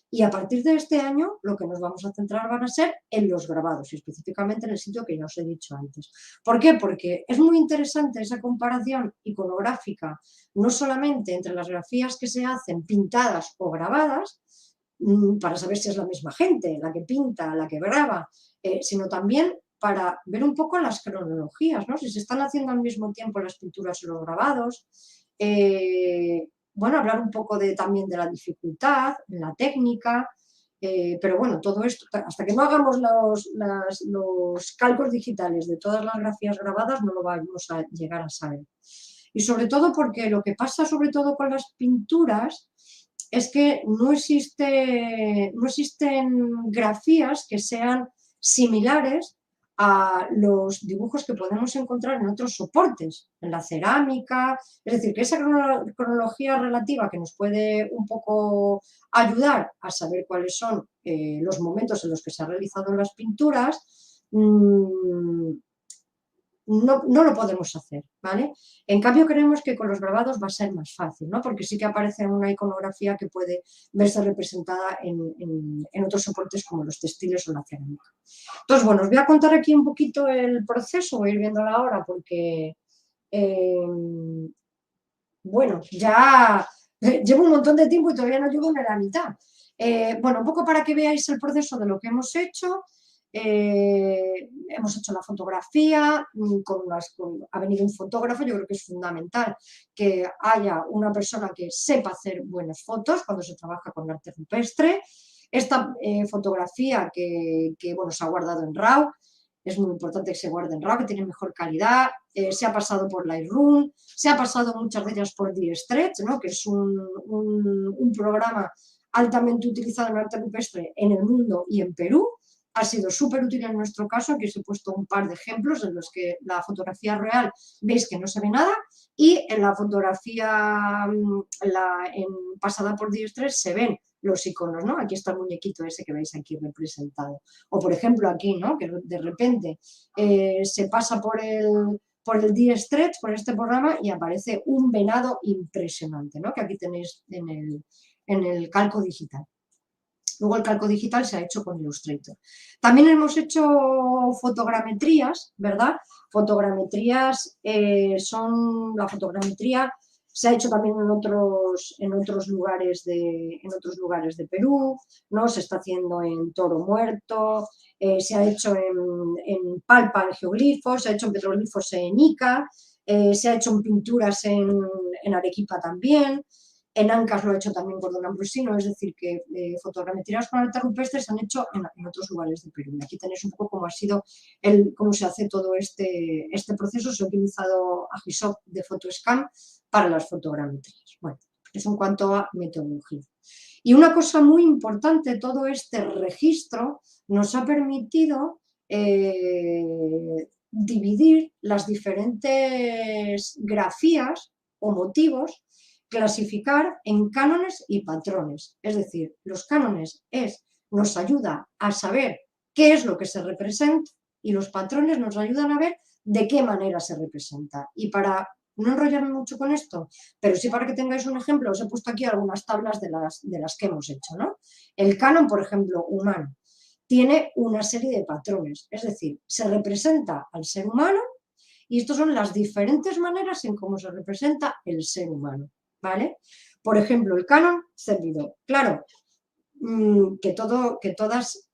Y a partir de este año lo que nos vamos a centrar van a ser en los grabados y específicamente en el sitio que ya os he dicho antes. ¿Por qué? Porque es muy interesante esa comparación iconográfica, no solamente entre las grafías que se hacen pintadas o grabadas, para saber si es la misma gente, la que pinta, la que graba, sino también para ver un poco las cronologías, ¿no? Si se están haciendo al mismo tiempo las pinturas y los grabados. Bueno, hablar un poco también de la dificultad, de la técnica, pero bueno, todo esto, hasta que no hagamos los cálculos digitales de todas las grafías grabadas, no lo vamos a llegar a saber. Y sobre todo porque lo que pasa sobre todo con las pinturas es que no existen grafías que sean similares a los dibujos que podemos encontrar en otros soportes, en la cerámica, es decir, que esa cronología relativa que nos puede un poco ayudar a saber cuáles son los momentos en los que se han realizado las pinturas, no lo podemos hacer, ¿vale? En cambio, creemos que con los grabados va a ser más fácil, ¿no? Porque sí que aparece una iconografía que puede verse representada en otros soportes como los textiles o la cerámica. Entonces, bueno, os voy a contar aquí un poquito el proceso, voy a ir viéndolo ahora porque, bueno, ya llevo un montón de tiempo y todavía no llevo ni la mitad. Bueno, un poco para que veáis el proceso de lo que hemos hecho. Hemos hecho la fotografía, ha venido un fotógrafo. Yo creo que es fundamental que haya una persona que sepa hacer buenas fotos cuando se trabaja con arte rupestre. Esta fotografía bueno, se ha guardado en RAW, es muy importante que se guarde en RAW, que tiene mejor calidad, se ha pasado por Lightroom, se ha pasado muchas de ellas por D-Stretch, ¿no? Que es un programa altamente utilizado en arte rupestre en el mundo y en Perú. Ha sido súper útil en nuestro caso. Aquí os he puesto un par de ejemplos en los que la fotografía real veis que no se ve nada y en la fotografía pasada por D-Stretch se ven los iconos, ¿no? Aquí está el muñequito ese que veis aquí representado. O por ejemplo aquí, ¿no? Que de repente se pasa por el D-Stretch, por este programa, y aparece un venado impresionante, ¿no? Que aquí tenéis en el calco digital. Luego el calco digital se ha hecho con Illustrator. También hemos hecho fotogrametrías, ¿verdad? Fotogrametrías la fotogrametría se ha hecho también en otros lugares de Perú, ¿no? Se está haciendo en Toro Muerto, se ha hecho en Palpa, en geoglifos, se ha hecho en petroglifos en Ica, se ha hecho en pinturas en Arequipa también. En Ancas lo ha hecho también Gordon Ambrosino, es decir, que fotogrametrías con arte rupestre se han hecho en otros lugares de Perú. Aquí tenéis un poco cómo se hace todo este proceso. Se ha utilizado Agisoft de Photoscan para las fotogrametrías. Bueno, eso en cuanto a metodología. Y una cosa muy importante, todo este registro nos ha permitido dividir las diferentes grafías o motivos, clasificar en cánones y patrones. Es decir, los cánones nos ayuda a saber qué es lo que se representa y los patrones nos ayudan a ver de qué manera se representa. Y para no enrollarme mucho con esto, pero sí para que tengáis un ejemplo, os he puesto aquí algunas tablas de las que hemos hecho, ¿no? El canon, por ejemplo, humano, tiene una serie de patrones, es decir, se representa al ser humano y estas son las diferentes maneras en cómo se representa el ser humano, ¿vale? Por ejemplo, el canon cérvido. Claro,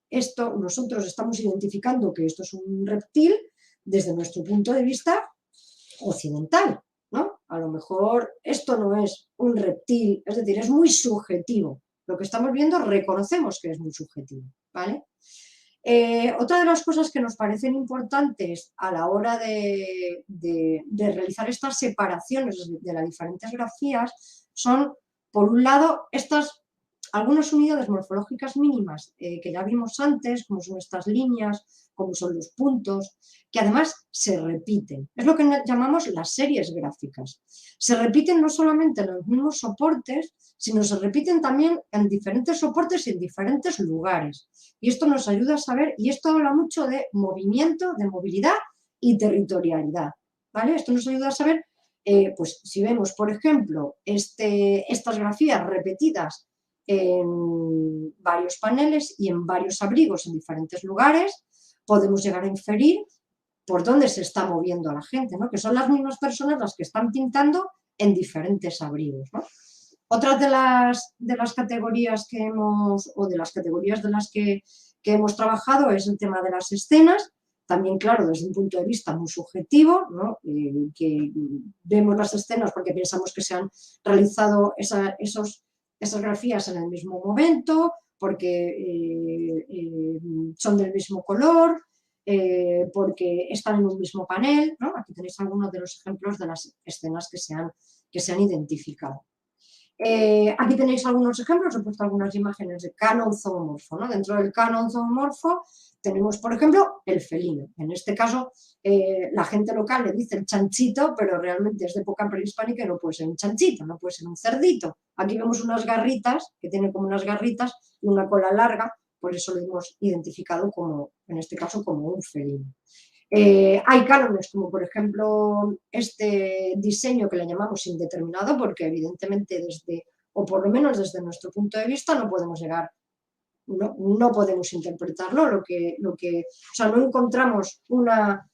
esto nosotros estamos identificando que esto es un reptil desde nuestro punto de vista occidental, ¿no? A lo mejor esto no es un reptil, es decir, es muy subjetivo. Lo que estamos viendo reconocemos que es muy subjetivo, ¿vale? Otra de las cosas que nos parecen importantes a la hora de realizar estas separaciones de las diferentes grafías son, por un lado, algunas unidades morfológicas mínimas que ya vimos antes, como son estas líneas, como son los puntos, que además se repiten. Es lo que llamamos las series gráficas. Se repiten no solamente en los mismos soportes, sino se repiten también en diferentes soportes y en diferentes lugares. Y esto nos ayuda a saber, y esto habla mucho de movimiento, de movilidad y territorialidad, ¿vale? Esto nos ayuda a saber, pues si vemos, por ejemplo, estas grafías repetidas en varios paneles y en varios abrigos en diferentes lugares, podemos llegar a inferir por dónde se está moviendo la gente, ¿no? Que son las mismas personas las que están pintando en diferentes abrigos, ¿no? Otra de las categorías de las que hemos trabajado es el tema de las escenas, también, claro, desde un punto de vista muy subjetivo, ¿no? Que vemos las escenas porque pensamos que se han realizado esas grafías en el mismo momento, porque son del mismo color, porque están en un mismo panel, ¿no? Aquí tenéis algunos de los ejemplos de las escenas que se han identificado. Aquí tenéis algunos ejemplos, he puesto algunas imágenes de canon zoomorfo, ¿no? Dentro del canon zoomorfo tenemos, por ejemplo, el felino. En este caso, la gente local le dice el chanchito, pero realmente es de época prehispánica y no puede ser un chanchito, no puede ser un cerdito. Aquí vemos unas garritas, que tiene como unas garritas y una cola larga, por eso lo hemos identificado como, en este caso, como un felino. Hay cánones como por ejemplo este diseño que le llamamos indeterminado porque evidentemente desde, o por lo menos desde nuestro punto de vista, no podemos llegar, no podemos interpretarlo, o sea, no encontramos una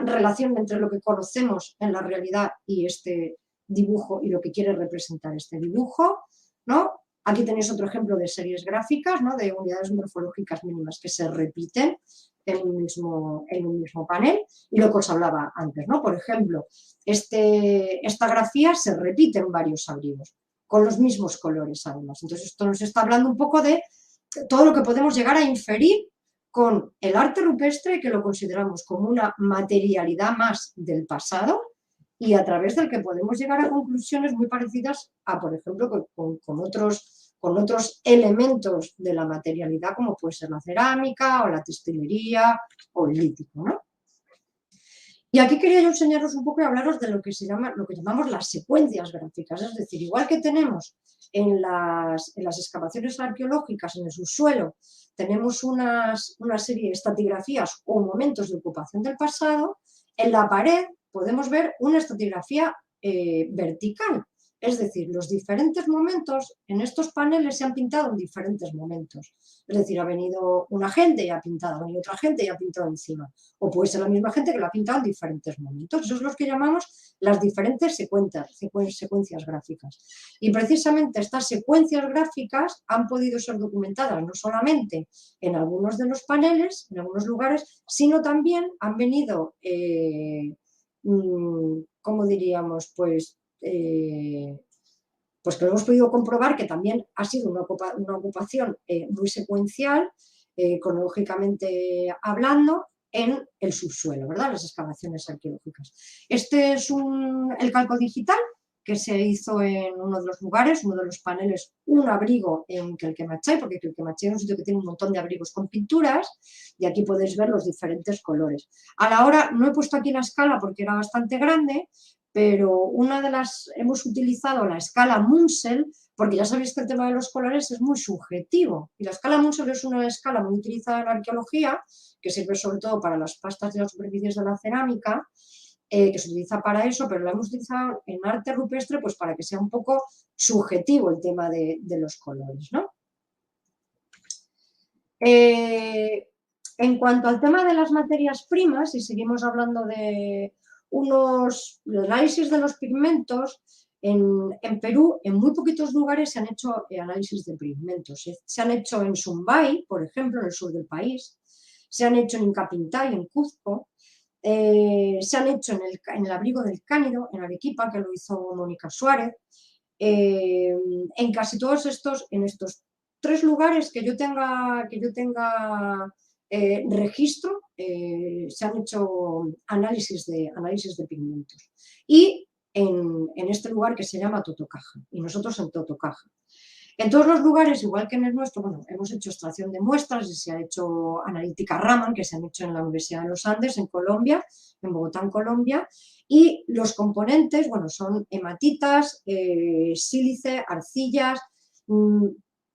relación entre lo que conocemos en la realidad y este dibujo y lo que quiere representar este dibujo, ¿no? Aquí tenéis otro ejemplo de series gráficas, ¿no? De unidades morfológicas mínimas que se repiten en un mismo panel, y lo que os hablaba antes, ¿no? Por ejemplo, esta grafía se repite en varios abrigos, con los mismos colores además. Entonces esto nos está hablando un poco de todo lo que podemos llegar a inferir con el arte rupestre, que lo consideramos como una materialidad más del pasado y a través del que podemos llegar a conclusiones muy parecidas a, por ejemplo, con otros elementos de la materialidad, como puede ser la cerámica o la textilería o el lítico, ¿no? Y aquí quería yo enseñaros un poco y hablaros de lo que llamamos las secuencias gráficas, es decir, igual que tenemos en las excavaciones arqueológicas, en el subsuelo, tenemos una serie de estratigrafías o momentos de ocupación del pasado, en la pared podemos ver una estratigrafía vertical. Es decir, los diferentes momentos en estos paneles se han pintado en diferentes momentos. Es decir, ha venido una gente y ha pintado, ha venido otra gente y ha pintado encima. O puede ser la misma gente que lo ha pintado en diferentes momentos. Eso es lo que llamamos las diferentes secuencias gráficas. Y precisamente estas secuencias gráficas han podido ser documentadas no solamente en algunos de los paneles, en algunos lugares, sino también han venido, ¿cómo diríamos? Pues que lo hemos podido comprobar que también ha sido una ocupación muy secuencial, cronológicamente hablando, en el subsuelo, ¿verdad? Las excavaciones arqueológicas. Este es el calco digital que se hizo en uno de los lugares, uno de los paneles, un abrigo en Quelquemachay, porque Quelquemachay es un sitio que tiene un montón de abrigos con pinturas, y aquí podéis ver los diferentes colores. A la hora, no he puesto aquí la escala porque era bastante grande, pero hemos utilizado la escala Munsell, porque ya sabéis que el tema de los colores es muy subjetivo, y la escala Munsell es una escala muy utilizada en la arqueología, que sirve sobre todo para las pastas de las superficies de la cerámica, que se utiliza para eso, pero la hemos utilizado en arte rupestre pues para que sea un poco subjetivo el tema de los colores, ¿no? En cuanto al tema de las materias primas, y seguimos hablando de análisis de los pigmentos, en Perú, en muy poquitos lugares se han hecho análisis de pigmentos. Se han hecho en Sumbay, por ejemplo, en el sur del país, se han hecho en Incapintay, en Cuzco, se han hecho en el abrigo del Cánido, en Arequipa, que lo hizo Mónica Suárez. En casi todos en estos 3 lugares que yo tenga registro, se han hecho análisis de pigmentos. Y en este lugar que se llama Totocaja, y nosotros en Totocaja. En todos los lugares, igual que en el nuestro, bueno, hemos hecho extracción de muestras y se ha hecho analítica Raman, que se han hecho en la Universidad de los Andes, en Colombia, en Bogotá, en Colombia, y los componentes, bueno, son hematitas, sílice, arcillas,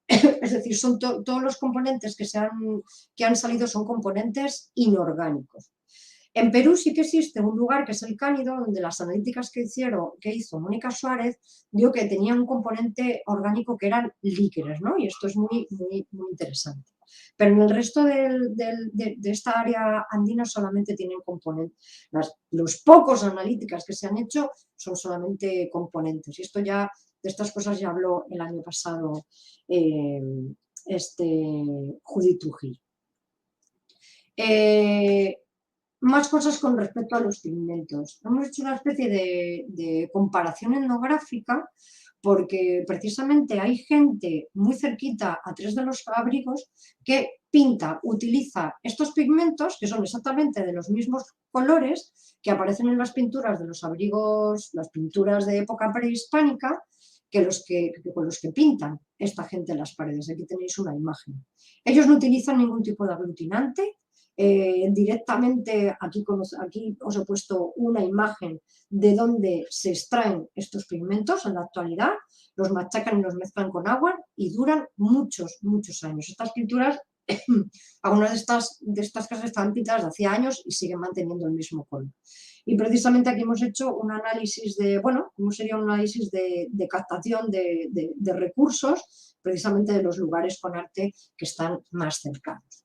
es decir, son todos los componentes que han salido son componentes inorgánicos. En Perú sí que existe un lugar que es el Cánido, donde las analíticas que hizo Mónica Suárez dio que tenía un componente orgánico que eran líquenes, ¿no? Y esto es muy, muy, muy interesante. Pero en el resto de esta área andina solamente tienen componentes. Los pocos analíticas que se han hecho son solamente componentes. Y esto ya, de estas cosas ya habló el año pasado Judith Trujillo. Más cosas con respecto a los pigmentos. Hemos hecho una especie de comparación etnográfica porque precisamente hay gente muy cerquita a 3 de los abrigos que utiliza estos pigmentos que son exactamente de los mismos colores que aparecen en las pinturas de los abrigos, las pinturas de época prehispánica, con los que pintan esta gente en las paredes. Aquí tenéis una imagen. Ellos no utilizan ningún tipo de aglutinante. Directamente aquí os he puesto una imagen de dónde se extraen estos pigmentos en la actualidad, los machacan y los mezclan con agua y duran muchos, muchos años. Estas pinturas Algunas de estas casas estaban pintadas de hacía años y siguen manteniendo el mismo color. Y precisamente aquí hemos hecho un análisis de, bueno, ¿cómo sería un análisis de captación de recursos, precisamente de los lugares con arte que están más cercanos?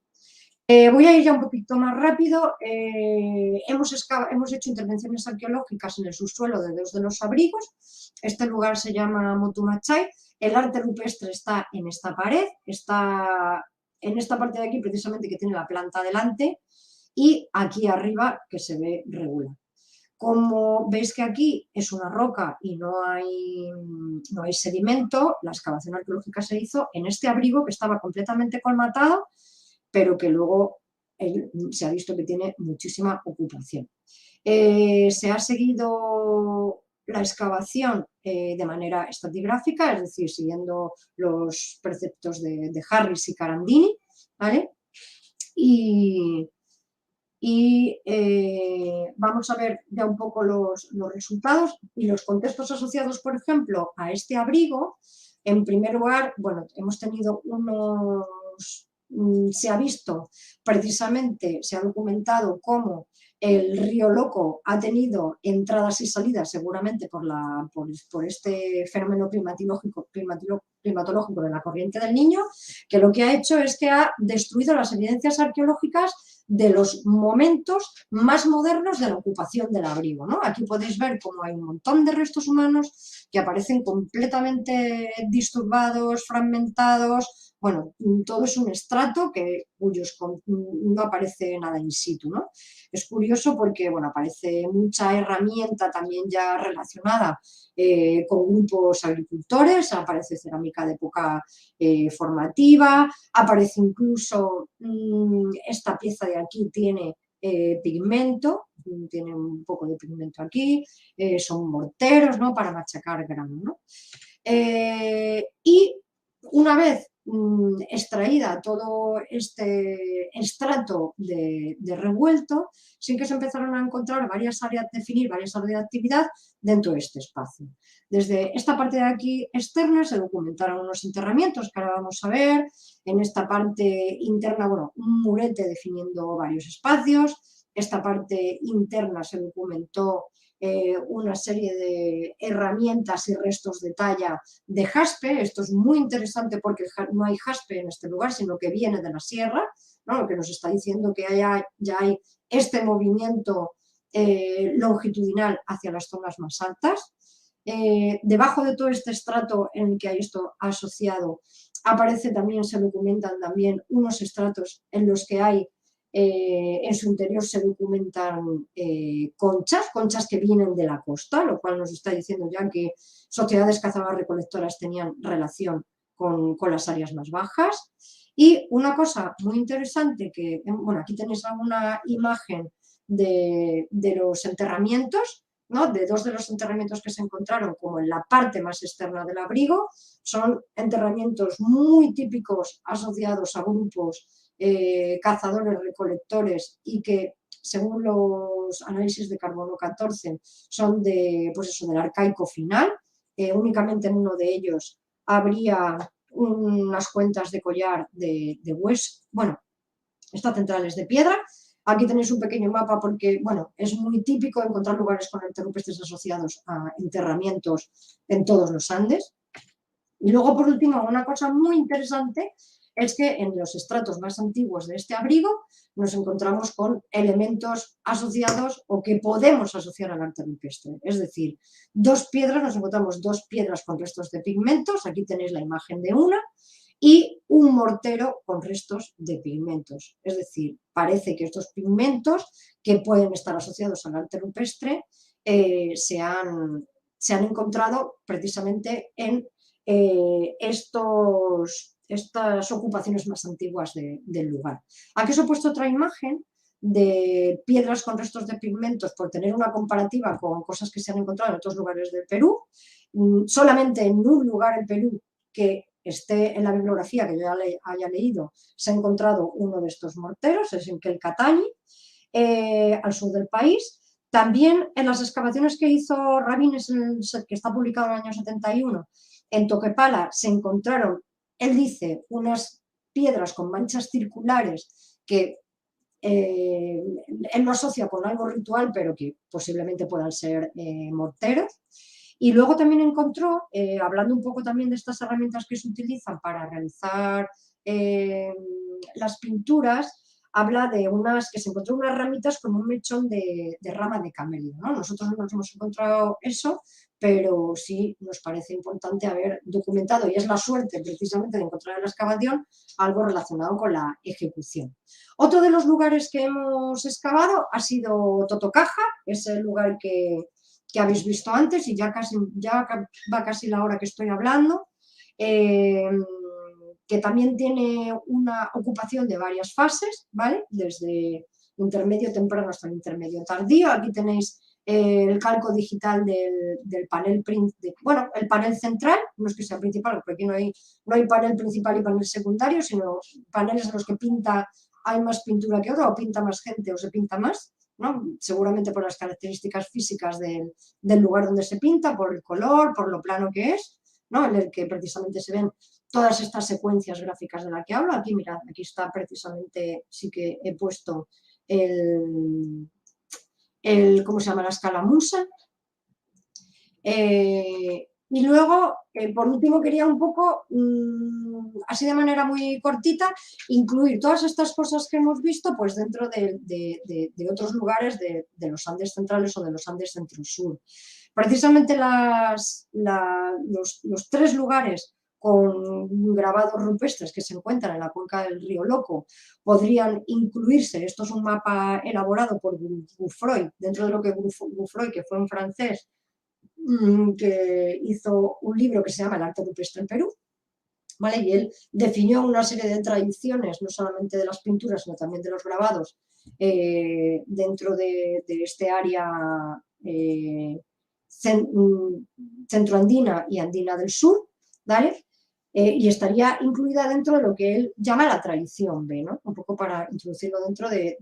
Voy a ir ya un poquito más rápido. Hemos hecho intervenciones arqueológicas en el subsuelo de dos de los abrigos. Este lugar se llama Motumachay. El arte rupestre está en esta pared, está en esta parte de aquí precisamente que tiene la planta delante y aquí arriba que se ve regular. Como veis que aquí es una roca y no hay sedimento, la excavación arqueológica se hizo en este abrigo que estaba completamente colmatado, pero que luego se ha visto que tiene muchísima ocupación. Se ha seguido la excavación de manera estratigráfica, es decir, siguiendo los preceptos de Harris y Carandini, ¿vale? Vamos a ver ya un poco los resultados y los contextos asociados, por ejemplo, a este abrigo. En primer lugar, bueno, hemos tenido se ha visto precisamente, se ha documentado cómo el río Loco ha tenido entradas y salidas seguramente por este fenómeno climatológico de la corriente del Niño, que lo que ha hecho es que ha destruido las evidencias arqueológicas de los momentos más modernos de la ocupación del abrigo, ¿no? Aquí podéis ver cómo hay un montón de restos humanos que aparecen completamente disturbados, fragmentados. Bueno, todo es un estrato no aparece nada in situ, ¿no? Es curioso porque, bueno, aparece mucha herramienta también ya relacionada con grupos agricultores, aparece cerámica de época formativa, aparece incluso esta pieza de aquí tiene pigmento, tiene un poco de pigmento aquí, son morteros, ¿no?, para machacar grano, ¿no? Y una vez extraída todo este estrato de revuelto, sí que se empezaron a encontrar definir varias áreas de actividad dentro de este espacio. Desde esta parte de aquí externa se documentaron unos enterramientos que ahora vamos a ver. En esta parte interna, bueno, un murete definiendo varios espacios. Esta parte interna se documentó una serie de herramientas y restos de talla de jaspe. Esto es muy interesante porque no hay jaspe en este lugar, sino que viene de la sierra, ¿no? Lo que nos está diciendo que ya hay este movimiento longitudinal hacia las zonas más altas. Debajo de todo este estrato en el que hay esto asociado, se documentan también unos estratos en los que hay en su interior se documentan conchas que vienen de la costa, lo cual nos está diciendo ya que sociedades cazadoras-recolectoras tenían relación con las áreas más bajas. Y una cosa muy interesante bueno, aquí tenéis alguna imagen de los enterramientos, ¿no? De dos de los enterramientos que se encontraron como en la parte más externa del abrigo. Son enterramientos muy típicos asociados a grupos cazadores, recolectores y que, según los análisis de carbono 14, son pues eso, del arcaico final. Únicamente en uno de ellos habría unas cuentas de collar de hueso. Bueno, esta central es de piedra. Aquí tenéis un pequeño mapa porque, bueno, es muy típico encontrar lugares con arte rupestres asociados a enterramientos en todos los Andes. Y luego, por último, una cosa muy interesante es que en los estratos más antiguos de este abrigo nos encontramos con elementos asociados o que podemos asociar al arte rupestre. Es decir, nos encontramos dos piedras con restos de pigmentos, aquí tenéis la imagen de una, y un mortero con restos de pigmentos. Es decir, parece que estos pigmentos que pueden estar asociados al arte rupestre se han encontrado precisamente en estas ocupaciones más antiguas del lugar. Aquí os he puesto otra imagen de piedras con restos de pigmentos por tener una comparativa con cosas que se han encontrado en otros lugares del Perú. Solamente en un lugar en Perú que esté en la bibliografía que yo haya leído se ha encontrado uno de estos morteros, es en Quelcatañi, al sur del país. También en las excavaciones que hizo Rabines, que está publicado en el año 71, en Toquepala se encontraron, él dice, unas piedras con manchas circulares que él lo asocia con algo ritual, pero que posiblemente puedan ser morteros. Y luego también encontró, hablando un poco también de estas herramientas que se utilizan para realizar las pinturas, habla de unas que se encontró unas ramitas con un mechón de rama de camelio, ¿no? Nosotros no nos hemos encontrado eso, pero sí nos parece importante haber documentado, y es la suerte precisamente de encontrar en la excavación algo relacionado con la ejecución. Otro de los lugares que hemos excavado ha sido Totocaja, es el lugar que habéis visto antes y ya va casi la hora que estoy hablando, que también tiene una ocupación de varias fases, ¿vale? Desde intermedio temprano hasta el intermedio tardío. Aquí tenéis el calco digital del panel, bueno, el panel central, no es que sea principal, porque aquí no hay panel principal y panel secundario, sino paneles en los que hay más pintura que otro, o pinta más gente o se pinta más, ¿no? Seguramente por las características físicas del lugar donde se pinta, por el color, por lo plano que es, ¿no? En el que precisamente se ven todas estas secuencias gráficas de las que hablo. Aquí, mirad, aquí está precisamente, sí que he puesto ¿cómo se llama? La escala Musa. Y luego, por último, quería un poco, así de manera muy cortita, incluir todas estas cosas que hemos visto pues dentro de otros lugares de los Andes centrales o de los Andes centro-sur. Precisamente los 3 lugares con grabados rupestres que se encuentran en la cuenca del río Loco podrían incluirse. Esto es un mapa elaborado por Gouffroy, dentro de lo que Gouffroy, que fue un francés, que hizo un libro que se llama El arte rupestre en Perú, ¿vale? Y él definió una serie de tradiciones, no solamente de las pinturas, sino también de los grabados, dentro de este área centroandina y andina del sur, ¿vale? Y estaría incluida dentro de lo que él llama la tradición B, ¿no? Un poco para introducirlo dentro de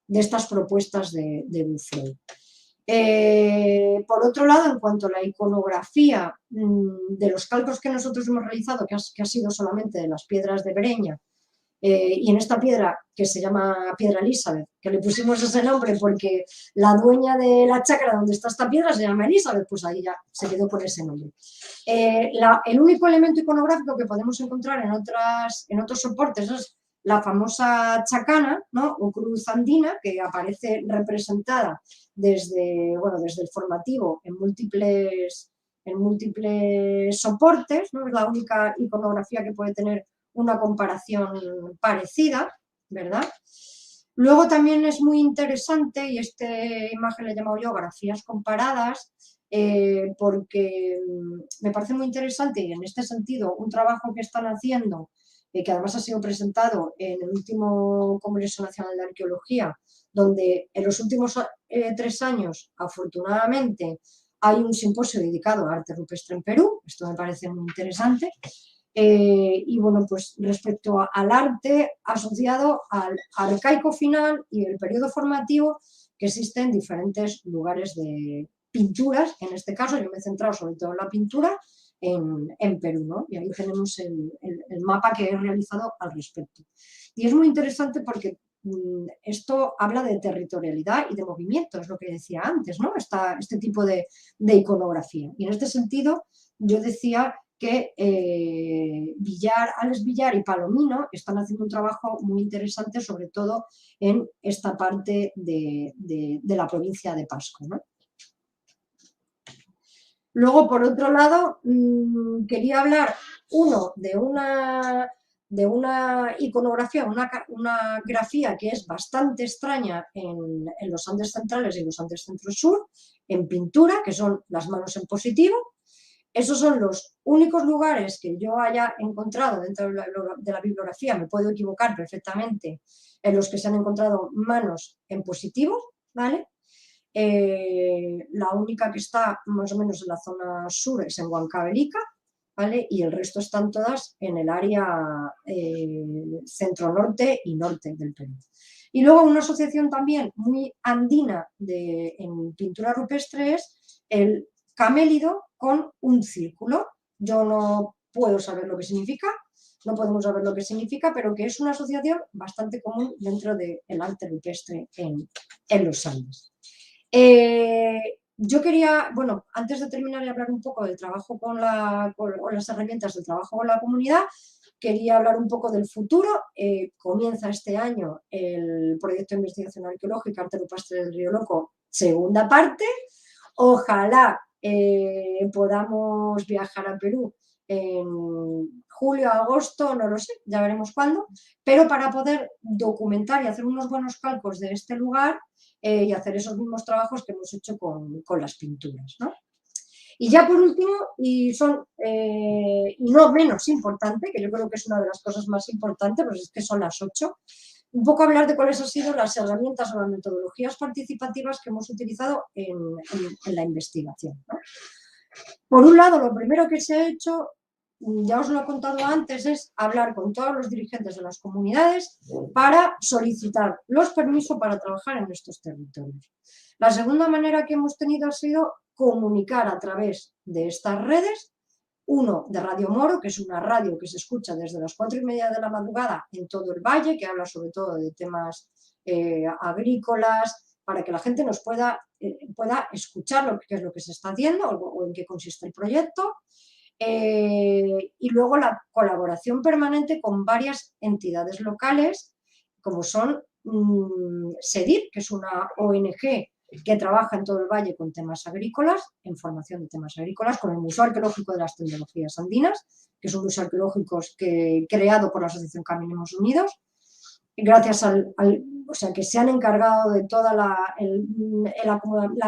estas propuestas de Gouffroy. Por otro lado, en cuanto a la iconografía de los calcos que nosotros hemos realizado, que ha sido solamente de las piedras de Breña, y en esta piedra que se llama Piedra Elizabeth, que le pusimos ese nombre porque la dueña de la chacra donde está esta piedra se llama Elizabeth, pues ahí ya se quedó con ese nombre. El único elemento iconográfico que podemos encontrar en otros soportes es la famosa chacana, ¿no? O cruz andina, que aparece representada desde el formativo en múltiples soportes, ¿no? Es la única iconografía que puede tener una comparación parecida, ¿verdad? Luego también es muy interesante, y esta imagen le he llamado yo grafías comparadas, porque me parece muy interesante, y en este sentido un trabajo que están haciendo, que además ha sido presentado en el último Congreso Nacional de Arqueología, donde en los últimos 3 años, afortunadamente, hay un simposio dedicado a arte rupestre en Perú. Esto me parece muy interesante. Y bueno, pues respecto al arte asociado al arcaico final y el periodo formativo que existe en diferentes lugares de pinturas. En este caso yo me he centrado sobre todo en la pintura en Perú, ¿no? Y ahí tenemos el mapa que he realizado al respecto. Y es muy interesante porque esto habla de territorialidad y de movimiento, es lo que decía antes, ¿no? Este tipo de iconografía. Y en este sentido yo decía que Alex Villar y Palomino están haciendo un trabajo muy interesante, sobre todo en esta parte de la provincia de Pasco, ¿no? Luego, por otro lado, quería hablar de una iconografía, una grafía que es bastante extraña en los Andes centrales y los Andes centro-sur, en pintura, que son las manos en positivo. Esos son los únicos lugares que yo haya encontrado dentro de la bibliografía, me puedo equivocar perfectamente, en los que se han encontrado manos en positivo, ¿vale? La única que está más o menos en la zona sur es en Huancavelica, ¿vale? Y el resto están todas en el área centro-norte y norte del Perú. Y luego una asociación también muy andina en pintura rupestre es el camélido con un círculo. Yo no puedo saber lo que significa, no podemos saber lo que significa, pero que es una asociación bastante común dentro del arte rupestre en los Andes. Yo quería, bueno, antes de terminar y hablar un poco del trabajo con las herramientas del trabajo con la comunidad, quería hablar un poco del futuro. Comienza este año el proyecto de investigación arqueológica Arte Rupestre del Río Loco, segunda parte. Ojalá podamos viajar a Perú en julio, agosto, no lo sé, ya veremos cuándo, pero para poder documentar y hacer unos buenos cálculos de este lugar y hacer esos mismos trabajos que hemos hecho con las pinturas, ¿no? Y ya por último, y no menos importante, que yo creo que es una de las cosas más importantes, pues es que son las 8, un poco hablar de cuáles han sido las herramientas o las metodologías participativas que hemos utilizado en la investigación, ¿no? Por un lado, lo primero que se ha hecho, ya os lo he contado antes, es hablar con todos los dirigentes de las comunidades para solicitar los permisos para trabajar en estos territorios. La segunda manera que hemos tenido ha sido comunicar a través de estas redes, uno de Radio Moro, que es una radio que se escucha desde las 4:30 de la madrugada en todo el valle, que habla sobre todo de temas agrícolas, para que la gente nos pueda escuchar qué es lo que se está haciendo o en qué consiste el proyecto. Y luego la colaboración permanente con varias entidades locales, como son SEDIR, que es una ONG que trabaja en todo el valle con temas agrícolas, en formación de temas agrícolas, con el Museo Arqueológico de las Tecnologías Andinas, que es un museo arqueológico creado por la Asociación Caminos Unidos, gracias o sea, que se han encargado de toda la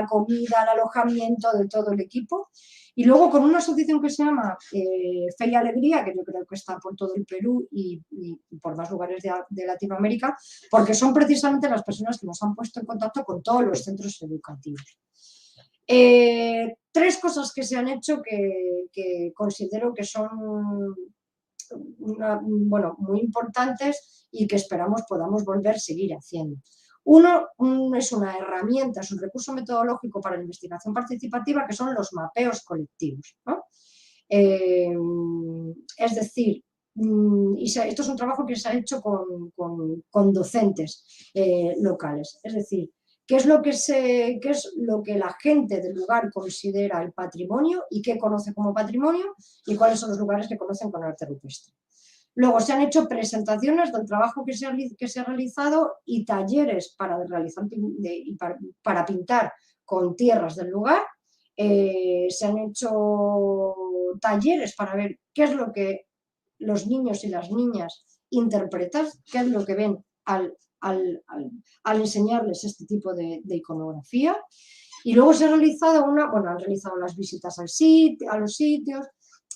comida, el alojamiento, de todo el equipo. Y luego con una asociación que se llama Fe y Alegría, que yo creo que está por todo el Perú y por más lugares de Latinoamérica, porque son precisamente las personas que nos han puesto en contacto con todos los centros educativos. 3 cosas que se han hecho que considero que son muy importantes y que esperamos podamos volver a seguir haciendo. Uno es una herramienta, es un recurso metodológico para la investigación participativa, que son los mapeos colectivos, ¿no? Es decir, esto es un trabajo que se ha hecho con docentes locales, es decir, qué es lo que la gente del lugar considera el patrimonio y qué conoce como patrimonio y cuáles son los lugares que conocen con arte rupestre. Luego se han hecho presentaciones del trabajo que se ha realizado y talleres para pintar con tierras del lugar. Se han hecho talleres para ver qué es lo que los niños y las niñas interpretan, qué es lo que ven al enseñarles este tipo de iconografía. Y luego se ha realizado han realizado las visitas a los sitios.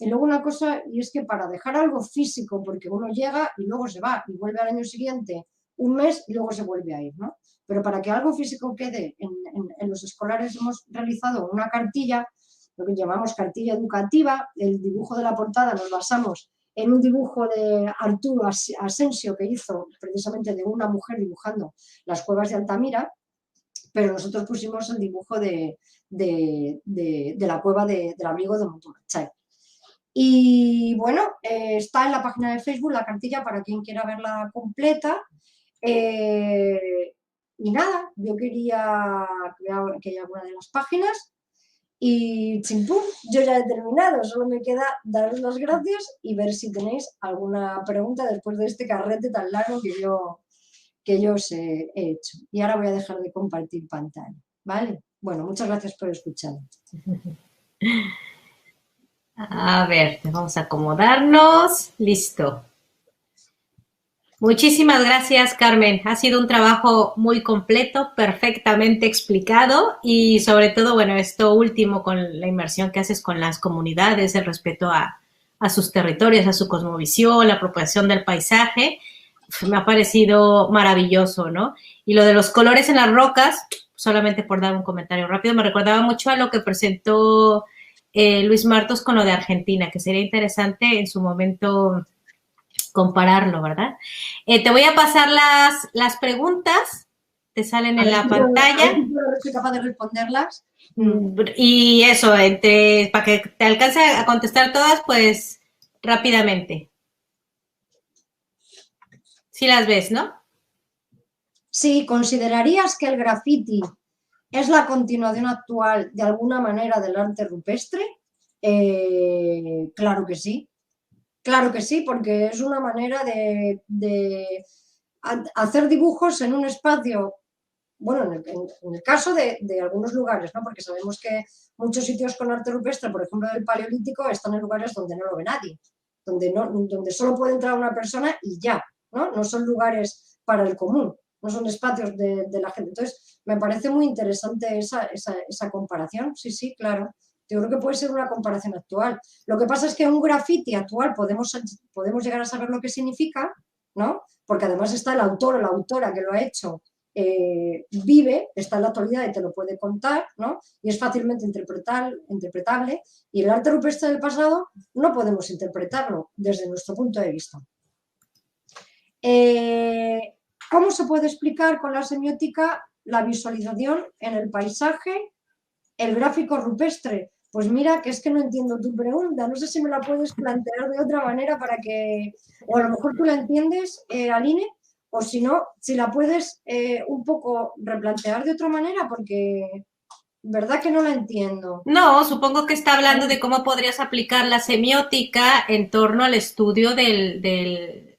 Y luego una cosa, y es que para dejar algo físico, porque uno llega y luego se va y vuelve al año siguiente un mes y luego se vuelve a ir, ¿no? Pero para que algo físico quede en los escolares hemos realizado una cartilla, lo que llamamos cartilla educativa. El dibujo de la portada nos basamos en un dibujo de Arturo Asensio que hizo precisamente de una mujer dibujando las cuevas de Altamira, pero nosotros pusimos el dibujo de la cueva del abrigo de Montumachay. Y bueno, está en la página de Facebook la cartilla para quien quiera verla completa. Y nada, yo quería que haya alguna de las páginas. Y chimpum, yo ya he terminado, solo me queda daros las gracias y ver si tenéis alguna pregunta después de este carrete tan largo que yo os he hecho. Y ahora voy a dejar de compartir pantalla, ¿vale? Bueno, muchas gracias por escuchar. A ver, vamos a acomodarnos. Listo. Muchísimas gracias, Carmen. Ha sido un trabajo muy completo, perfectamente explicado y sobre todo, bueno, esto último con la inmersión que haces con las comunidades, el respeto a sus territorios, a su cosmovisión, la apropiación del paisaje, me ha parecido maravilloso, ¿no? Y lo de los colores en las rocas, solamente por dar un comentario rápido, me recordaba mucho a lo que presentó Luis Martos con lo de Argentina, que sería interesante en su momento compararlo, ¿verdad? Te voy a pasar las preguntas, te salen en la pantalla. Soy capaz de responderlas. Y eso, para que te alcance a contestar todas, pues rápidamente. Sí las ves, ¿no? Sí, ¿considerarías que el graffiti es la continuación actual de alguna manera del arte rupestre? Claro que sí. Claro que sí, porque es una manera de hacer dibujos en un espacio, bueno, en el caso de algunos lugares, ¿no? Porque sabemos que muchos sitios con arte rupestre, por ejemplo del Paleolítico, están en lugares donde no lo ve nadie, donde solo puede entrar una persona y ya, ¿no? No son lugares para el común, no son espacios de la gente. Entonces, me parece muy interesante esa comparación, sí, sí, claro. Yo creo que puede ser una comparación actual. Lo que pasa es que un graffiti actual podemos llegar a saber lo que significa, ¿no? Porque además está el autor o la autora que lo ha hecho, vive, está en la actualidad y te lo puede contar, ¿no? Y es fácilmente interpretable. Y el arte rupestre del pasado no podemos interpretarlo desde nuestro punto de vista. ¿Cómo se puede explicar con la semiótica la visualización en el paisaje, el gráfico rupestre? Pues mira, que es que no entiendo tu pregunta, no sé si me la puedes plantear de otra manera para que, o a lo mejor tú la entiendes, Aline, o si no, si la puedes un poco replantear de otra manera, porque verdad que no la entiendo. No, supongo que está hablando de cómo podrías aplicar la semiótica en torno al estudio del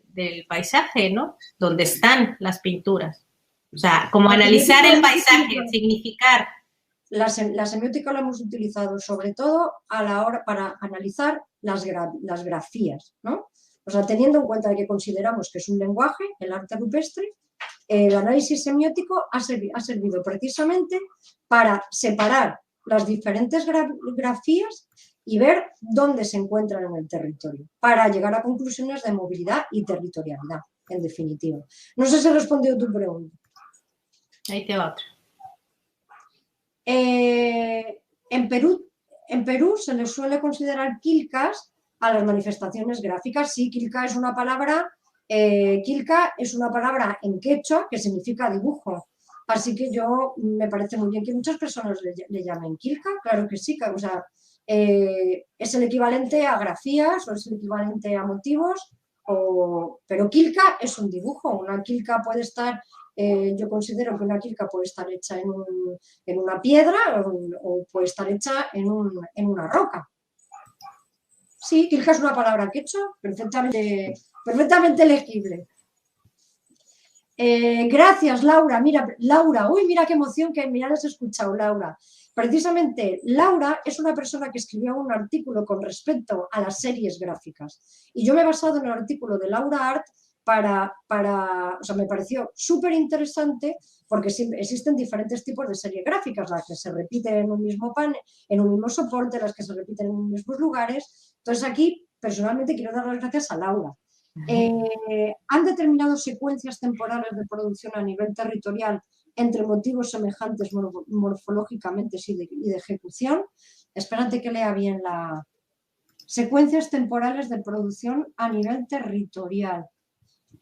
paisaje, ¿no? Donde están las pinturas. O sea, como La analizar semiótica la el hemos paisaje, utilizado, significar. la semiótica la hemos utilizado sobre todo a la hora para analizar las grafías, ¿no? O sea, teniendo en cuenta que consideramos que es un lenguaje, el arte rupestre, el análisis semiótico ha servido precisamente para separar las diferentes grafías y ver dónde se encuentran en el territorio, para llegar a conclusiones de movilidad y territorialidad, en definitiva. No sé si he respondido a tu pregunta. Ahí te va otra. En Perú se les suele considerar quilcas a las manifestaciones gráficas. Sí, quilca es una palabra en quechua que significa dibujo. Así que me parece muy bien que muchas personas le llamen quilca, claro que sí, o sea, es el equivalente a grafías o es el equivalente a motivos, pero quilca es un dibujo. Una quilca puede estar, yo considero que una quilca puede estar hecha en una piedra o puede estar hecha en una roca. Sí, quilca es una palabra quechua perfectamente legible. Gracias, Laura. Mira, Laura, uy, mira qué emoción que me has escuchado, Laura. Precisamente, Laura es una persona que escribió un artículo con respecto a las series gráficas. Y yo me he basado en el artículo de Laura Art o sea, me pareció súper interesante porque existen diferentes tipos de series gráficas, las que se repiten en un mismo panel, en un mismo soporte, las que se repiten en los mismos lugares. Entonces aquí, personalmente, quiero dar las gracias a Laura. Han determinado secuencias temporales de producción a nivel territorial entre motivos semejantes morfológicamente y de ejecución. Espérate que lea bien la secuencias temporales de producción a nivel territorial.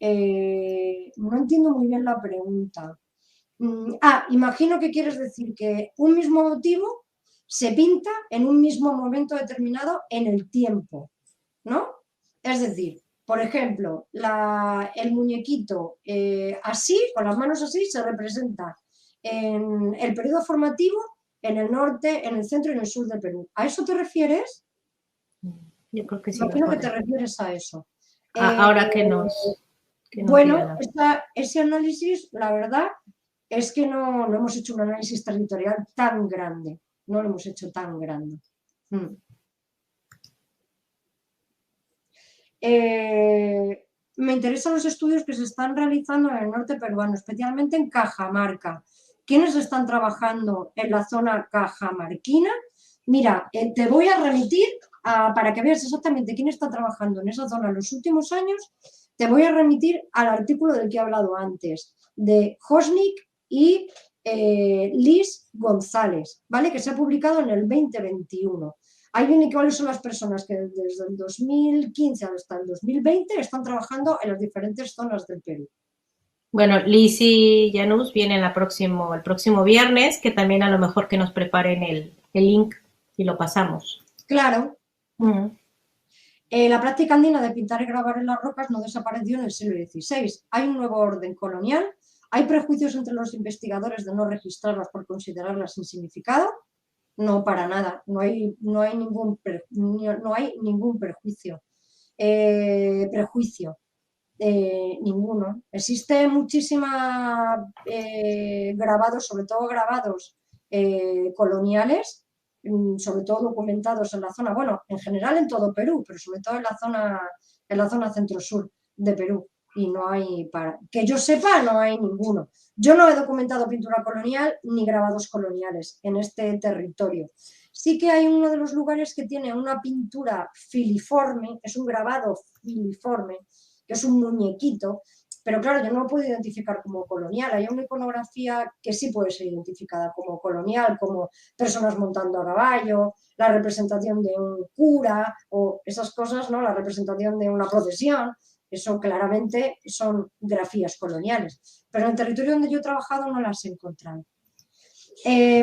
No entiendo muy bien la pregunta. Imagino que quieres decir que un mismo motivo se pinta en un mismo momento determinado en el tiempo, ¿no? Es decir, por ejemplo, el muñequito así, con las manos así, se representa en el periodo formativo en el norte, en el centro y en el sur de Perú. ¿A eso te refieres? Yo creo que sí. Imagino que te refieres a eso. Ahora que nos bueno, ese análisis, la verdad, es que no hemos hecho un análisis territorial tan grande. No lo hemos hecho tan grande. Me interesan los estudios que se están realizando en el norte peruano, especialmente en Cajamarca. ¿Quiénes están trabajando en la zona cajamarquina? Mira, te voy a remitir para que veas exactamente quién está trabajando en esa zona en los últimos años. Te voy a remitir al artículo del que he hablado antes, de Hosnik y Liz González, ¿vale? Que se ha publicado en el 2021. Ahí viene cuáles son las personas que desde el 2015 hasta el 2020 están trabajando en las diferentes zonas del Perú. Bueno, Liz y Janus vienen el próximo viernes, que también a lo mejor que nos preparen el link y lo pasamos. Claro. La práctica andina de pintar y grabar en las rocas no desapareció en el siglo XVI. Hay un nuevo orden colonial, hay prejuicios entre los investigadores de no registrarlas por considerarlas sin significado. No, para nada, no hay ningún prejuicio, ninguno. Existe muchísima grabados, sobre todo grabados coloniales, sobre todo documentados en la zona, bueno, en general en todo Perú, pero sobre todo en la zona centro-sur de Perú. Y no hay, que yo sepa, no hay ninguno. Yo no he documentado pintura colonial ni grabados coloniales en este territorio. Sí que hay uno de los lugares que tiene una pintura filiforme, es un grabado filiforme, que es un muñequito, pero claro, yo no lo puedo identificar como colonial. Hay una iconografía que sí puede ser identificada como colonial, como personas montando a caballo, la representación de un cura o esas cosas, ¿no? La representación de una procesión. Eso claramente son grafías coloniales. Pero en el territorio donde yo he trabajado no las he encontrado.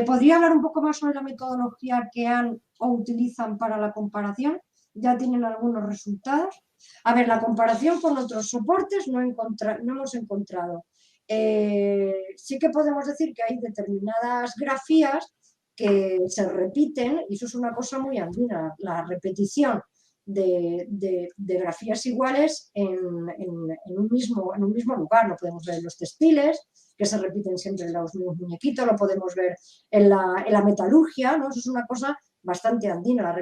¿Podría hablar un poco más sobre la metodología que han o utilizan para la comparación? Ya tienen algunos resultados. A ver, la comparación con otros soportes no hemos encontrado. Sí que podemos decir que hay determinadas grafías que se repiten, y eso es una cosa muy andina, la repetición de grafías iguales en un mismo lugar. Lo podemos ver en los textiles, que se repiten siempre los mismos muñequitos, lo podemos ver en la metalurgia, ¿no? Eso es una cosa bastante andina,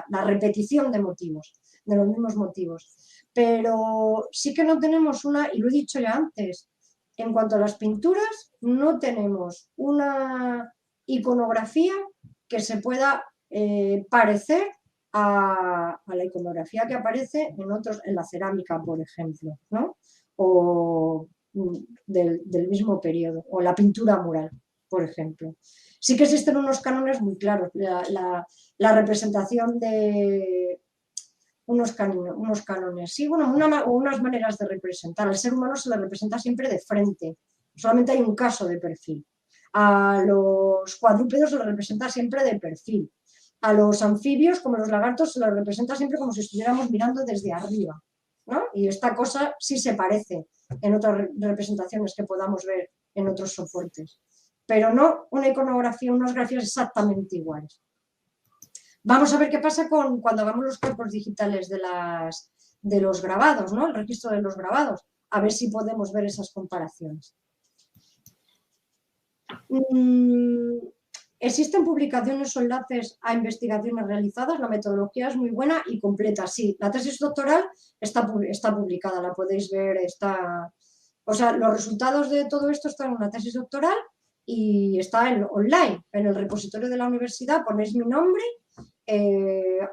la repetición de motivos, de los mismos motivos. Pero sí que no tenemos una, y lo he dicho ya antes, en cuanto a las pinturas, no tenemos una iconografía que se pueda parecer a la iconografía que aparece en la cerámica, por ejemplo, ¿no? O del mismo periodo, o la pintura mural, por ejemplo. Sí que existen unos cánones muy claros, la representación de unos cánones, sí, bueno, unas maneras de representar. Al ser humano se le representa siempre de frente, solamente hay un caso de perfil. A los cuadrúpedos se les representa siempre de perfil. A los anfibios, como los lagartos, se les representa siempre como si estuviéramos mirando desde arriba, ¿no? Y esta cosa sí se parece en otras representaciones que podamos ver en otros soportes, pero no una iconografía, unas grafías exactamente iguales. Vamos a ver qué pasa cuando hagamos los campos digitales de los grabados, ¿no? El registro de los grabados, a ver si podemos ver esas comparaciones. Existen publicaciones o enlaces a investigaciones realizadas, la metodología es muy buena y completa, sí. La tesis doctoral está publicada, la podéis ver, o sea, los resultados de todo esto están en una tesis doctoral y está online, en el repositorio de la universidad, ponéis mi nombre,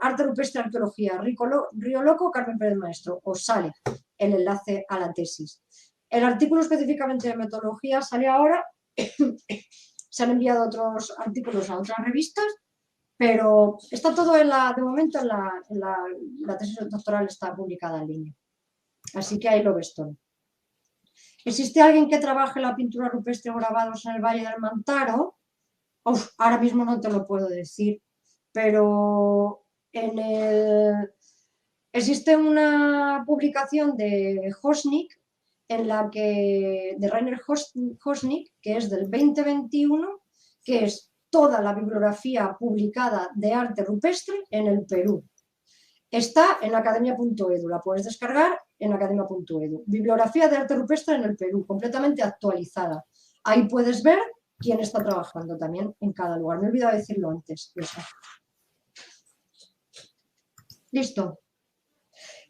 Arte Rupestre Arqueología, Río Loco, Carmen Pérez Maestro, os sale el enlace a la tesis. El artículo específicamente de metodología sale ahora. Se han enviado otros artículos a otras revistas, pero está todo de momento la tesis doctoral está publicada en línea. Así que ahí lo ves todo. ¿Existe alguien que trabaje la pintura rupestre o grabados en el Valle del Mantaro? Uf, ahora mismo no te lo puedo decir, pero existe una publicación de Hosnick, de Rainer Hosnick, que es del 2021, que es toda la bibliografía publicada de arte rupestre en el Perú. Está en academia.edu, la puedes descargar en academia.edu. Bibliografía de arte rupestre en el Perú, completamente actualizada. Ahí puedes ver quién está trabajando también en cada lugar. Me he olvidado decirlo antes. Eso. Listo.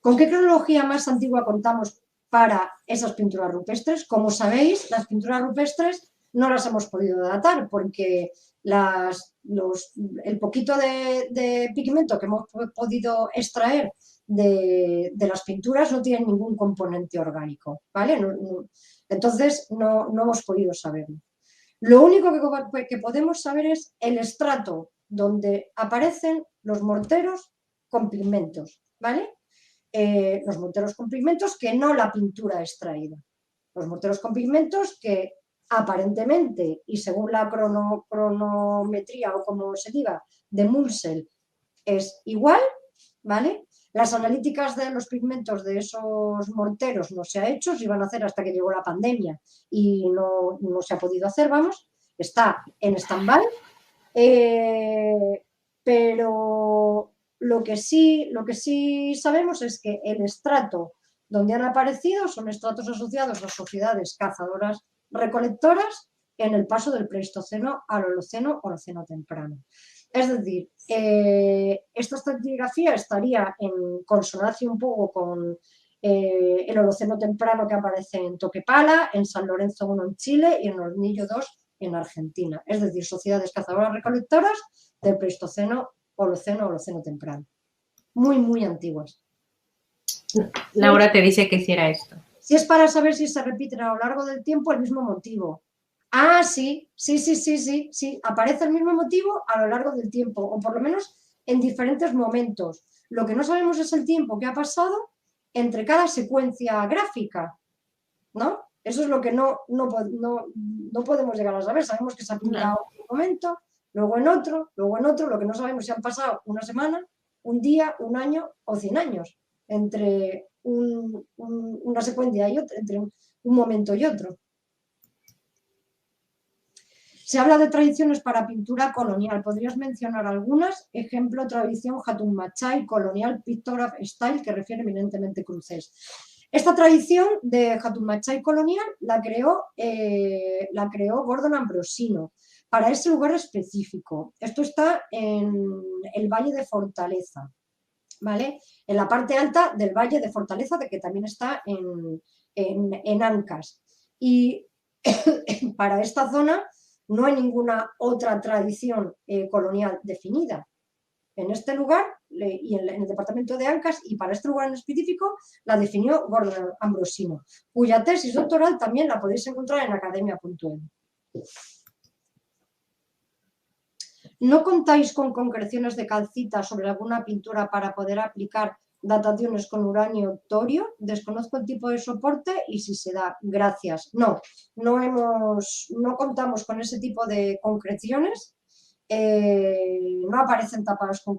¿Con qué cronología más antigua contamos para esas pinturas rupestres? Como sabéis, las pinturas rupestres no las hemos podido datar porque el poquito de pigmento que hemos podido extraer de las pinturas no tiene ningún componente orgánico, ¿vale? Entonces no hemos podido saberlo. Lo único que podemos saber es el estrato donde aparecen los morteros con pigmentos, ¿vale? Los morteros con pigmentos que no la pintura extraída. Los morteros con pigmentos que aparentemente, y según la cronometría o como se diga, de Munsell es igual, ¿vale? Las analíticas de los pigmentos de esos morteros no se ha hecho, se iban a hacer hasta que llegó la pandemia y no se ha podido hacer, vamos, está en stand-by, pero lo que sí sabemos es que el estrato donde han aparecido son estratos asociados a sociedades cazadoras recolectoras en el paso del Pleistoceno al Holoceno o Holoceno temprano. Es decir, esta estratigrafía estaría en consonancia un poco con el Holoceno temprano que aparece en Toquepala, en San Lorenzo I en Chile y en Hornillo II en Argentina. Es decir, sociedades cazadoras recolectoras del Pleistoceno, Holoceno, Holoceno temprano. Muy, muy antiguas. Laura te dice que hiciera esto. Si es para saber si se repiten a lo largo del tiempo el mismo motivo. Ah, sí, aparece el mismo motivo a lo largo del tiempo, o por lo menos en diferentes momentos. Lo que no sabemos es el tiempo que ha pasado entre cada secuencia gráfica, ¿no? Eso es lo que no podemos llegar a saber. Sabemos que se ha pintado en un momento, luego en otro, lo que no sabemos si han pasado una semana, un día, un año o 100 años entre una secuencia y otra, entre un momento y otro. Se habla de tradiciones para pintura colonial. ¿Podrías mencionar algunas? Ejemplo, tradición Hatun Machai, colonial, pictograph style, que refiere eminentemente cruces. Esta tradición de Hatun Machai colonial la creó Gordon Ambrosino para ese lugar específico. Esto está en el Valle de Fortaleza, ¿vale? En la parte alta del Valle de Fortaleza, que también está en Ancas. Y para esta zona no hay ninguna otra tradición colonial definida. En este lugar y en el departamento de Ancas, y para este lugar en específico, la definió Gordon Ambrosino, cuya tesis doctoral también la podéis encontrar en academia.edu. ¿No contáis con concreciones de calcita sobre alguna pintura para poder aplicar dataciones con uranio torio? Desconozco el tipo de soporte y si se da. Gracias. No contamos con ese tipo de concreciones. No aparecen tapadas con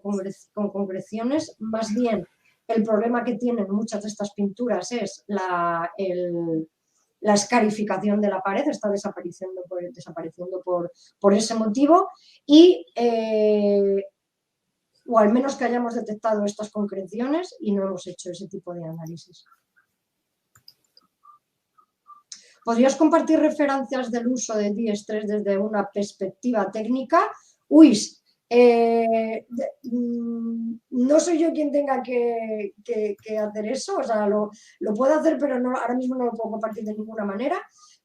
concreciones. Más bien, el problema que tienen muchas de estas pinturas es la escarificación de la pared, está desapareciendo por ese motivo, o al menos que hayamos detectado estas concreciones y no hemos hecho ese tipo de análisis. ¿Podrías compartir referencias del uso de Diestress desde una perspectiva técnica? No soy yo quien tenga que hacer eso, o sea, lo puedo hacer, pero ahora mismo no lo puedo compartir de ninguna manera.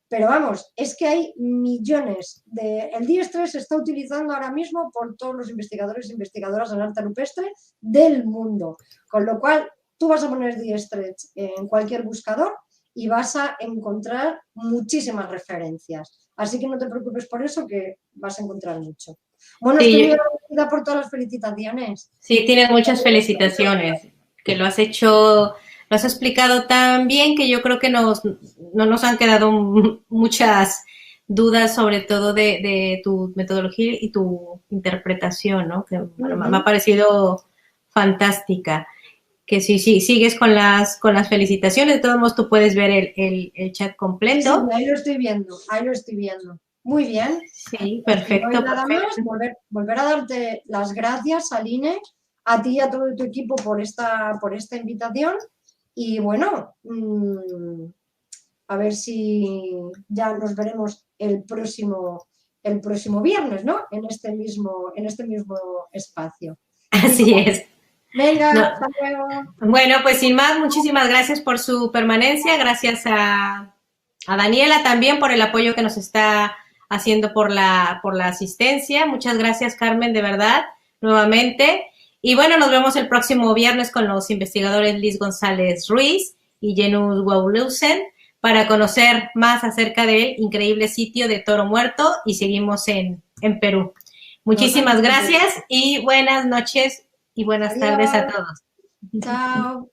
Pero vamos, es que hay millones el Diestress se está utilizando ahora mismo por todos los investigadores e investigadoras en arte rupestre del mundo, con lo cual tú vas a poner Diestress en cualquier buscador y vas a encontrar muchísimas referencias. Así que no te preocupes por eso, que vas a encontrar mucho. Bueno, sí, estoy muy agradecida por todas las felicitaciones. Sí, tienes muchas felicitaciones, que lo has hecho, lo has explicado tan bien que yo creo que no nos han quedado muchas dudas, sobre todo de tu metodología y tu interpretación, ¿no? Que bueno, me ha parecido fantástica. Que sí, sigues con las felicitaciones. De todos modos, tú puedes ver el chat completo. Sí, ahí lo estoy viendo. Muy bien. Sí, perfecto. No hay nada más, volver a darte las gracias, Aline, a ti y a todo tu equipo por esta invitación. Y bueno, a ver si ya nos veremos el próximo viernes, ¿no? En este mismo espacio. Así es. Venga, hasta luego. Bueno, pues sin más, muchísimas gracias por su permanencia. Gracias a Daniela también por el apoyo que nos está haciendo por la asistencia. Muchas gracias, Carmen, de verdad, nuevamente. Y bueno, nos vemos el próximo viernes con los investigadores Liz González Ruiz y Jenus Waulusen para conocer más acerca del increíble sitio de Toro Muerto, y seguimos en Perú. Muchísimas gracias y buenas noches y buenas tardes a todos. Chao.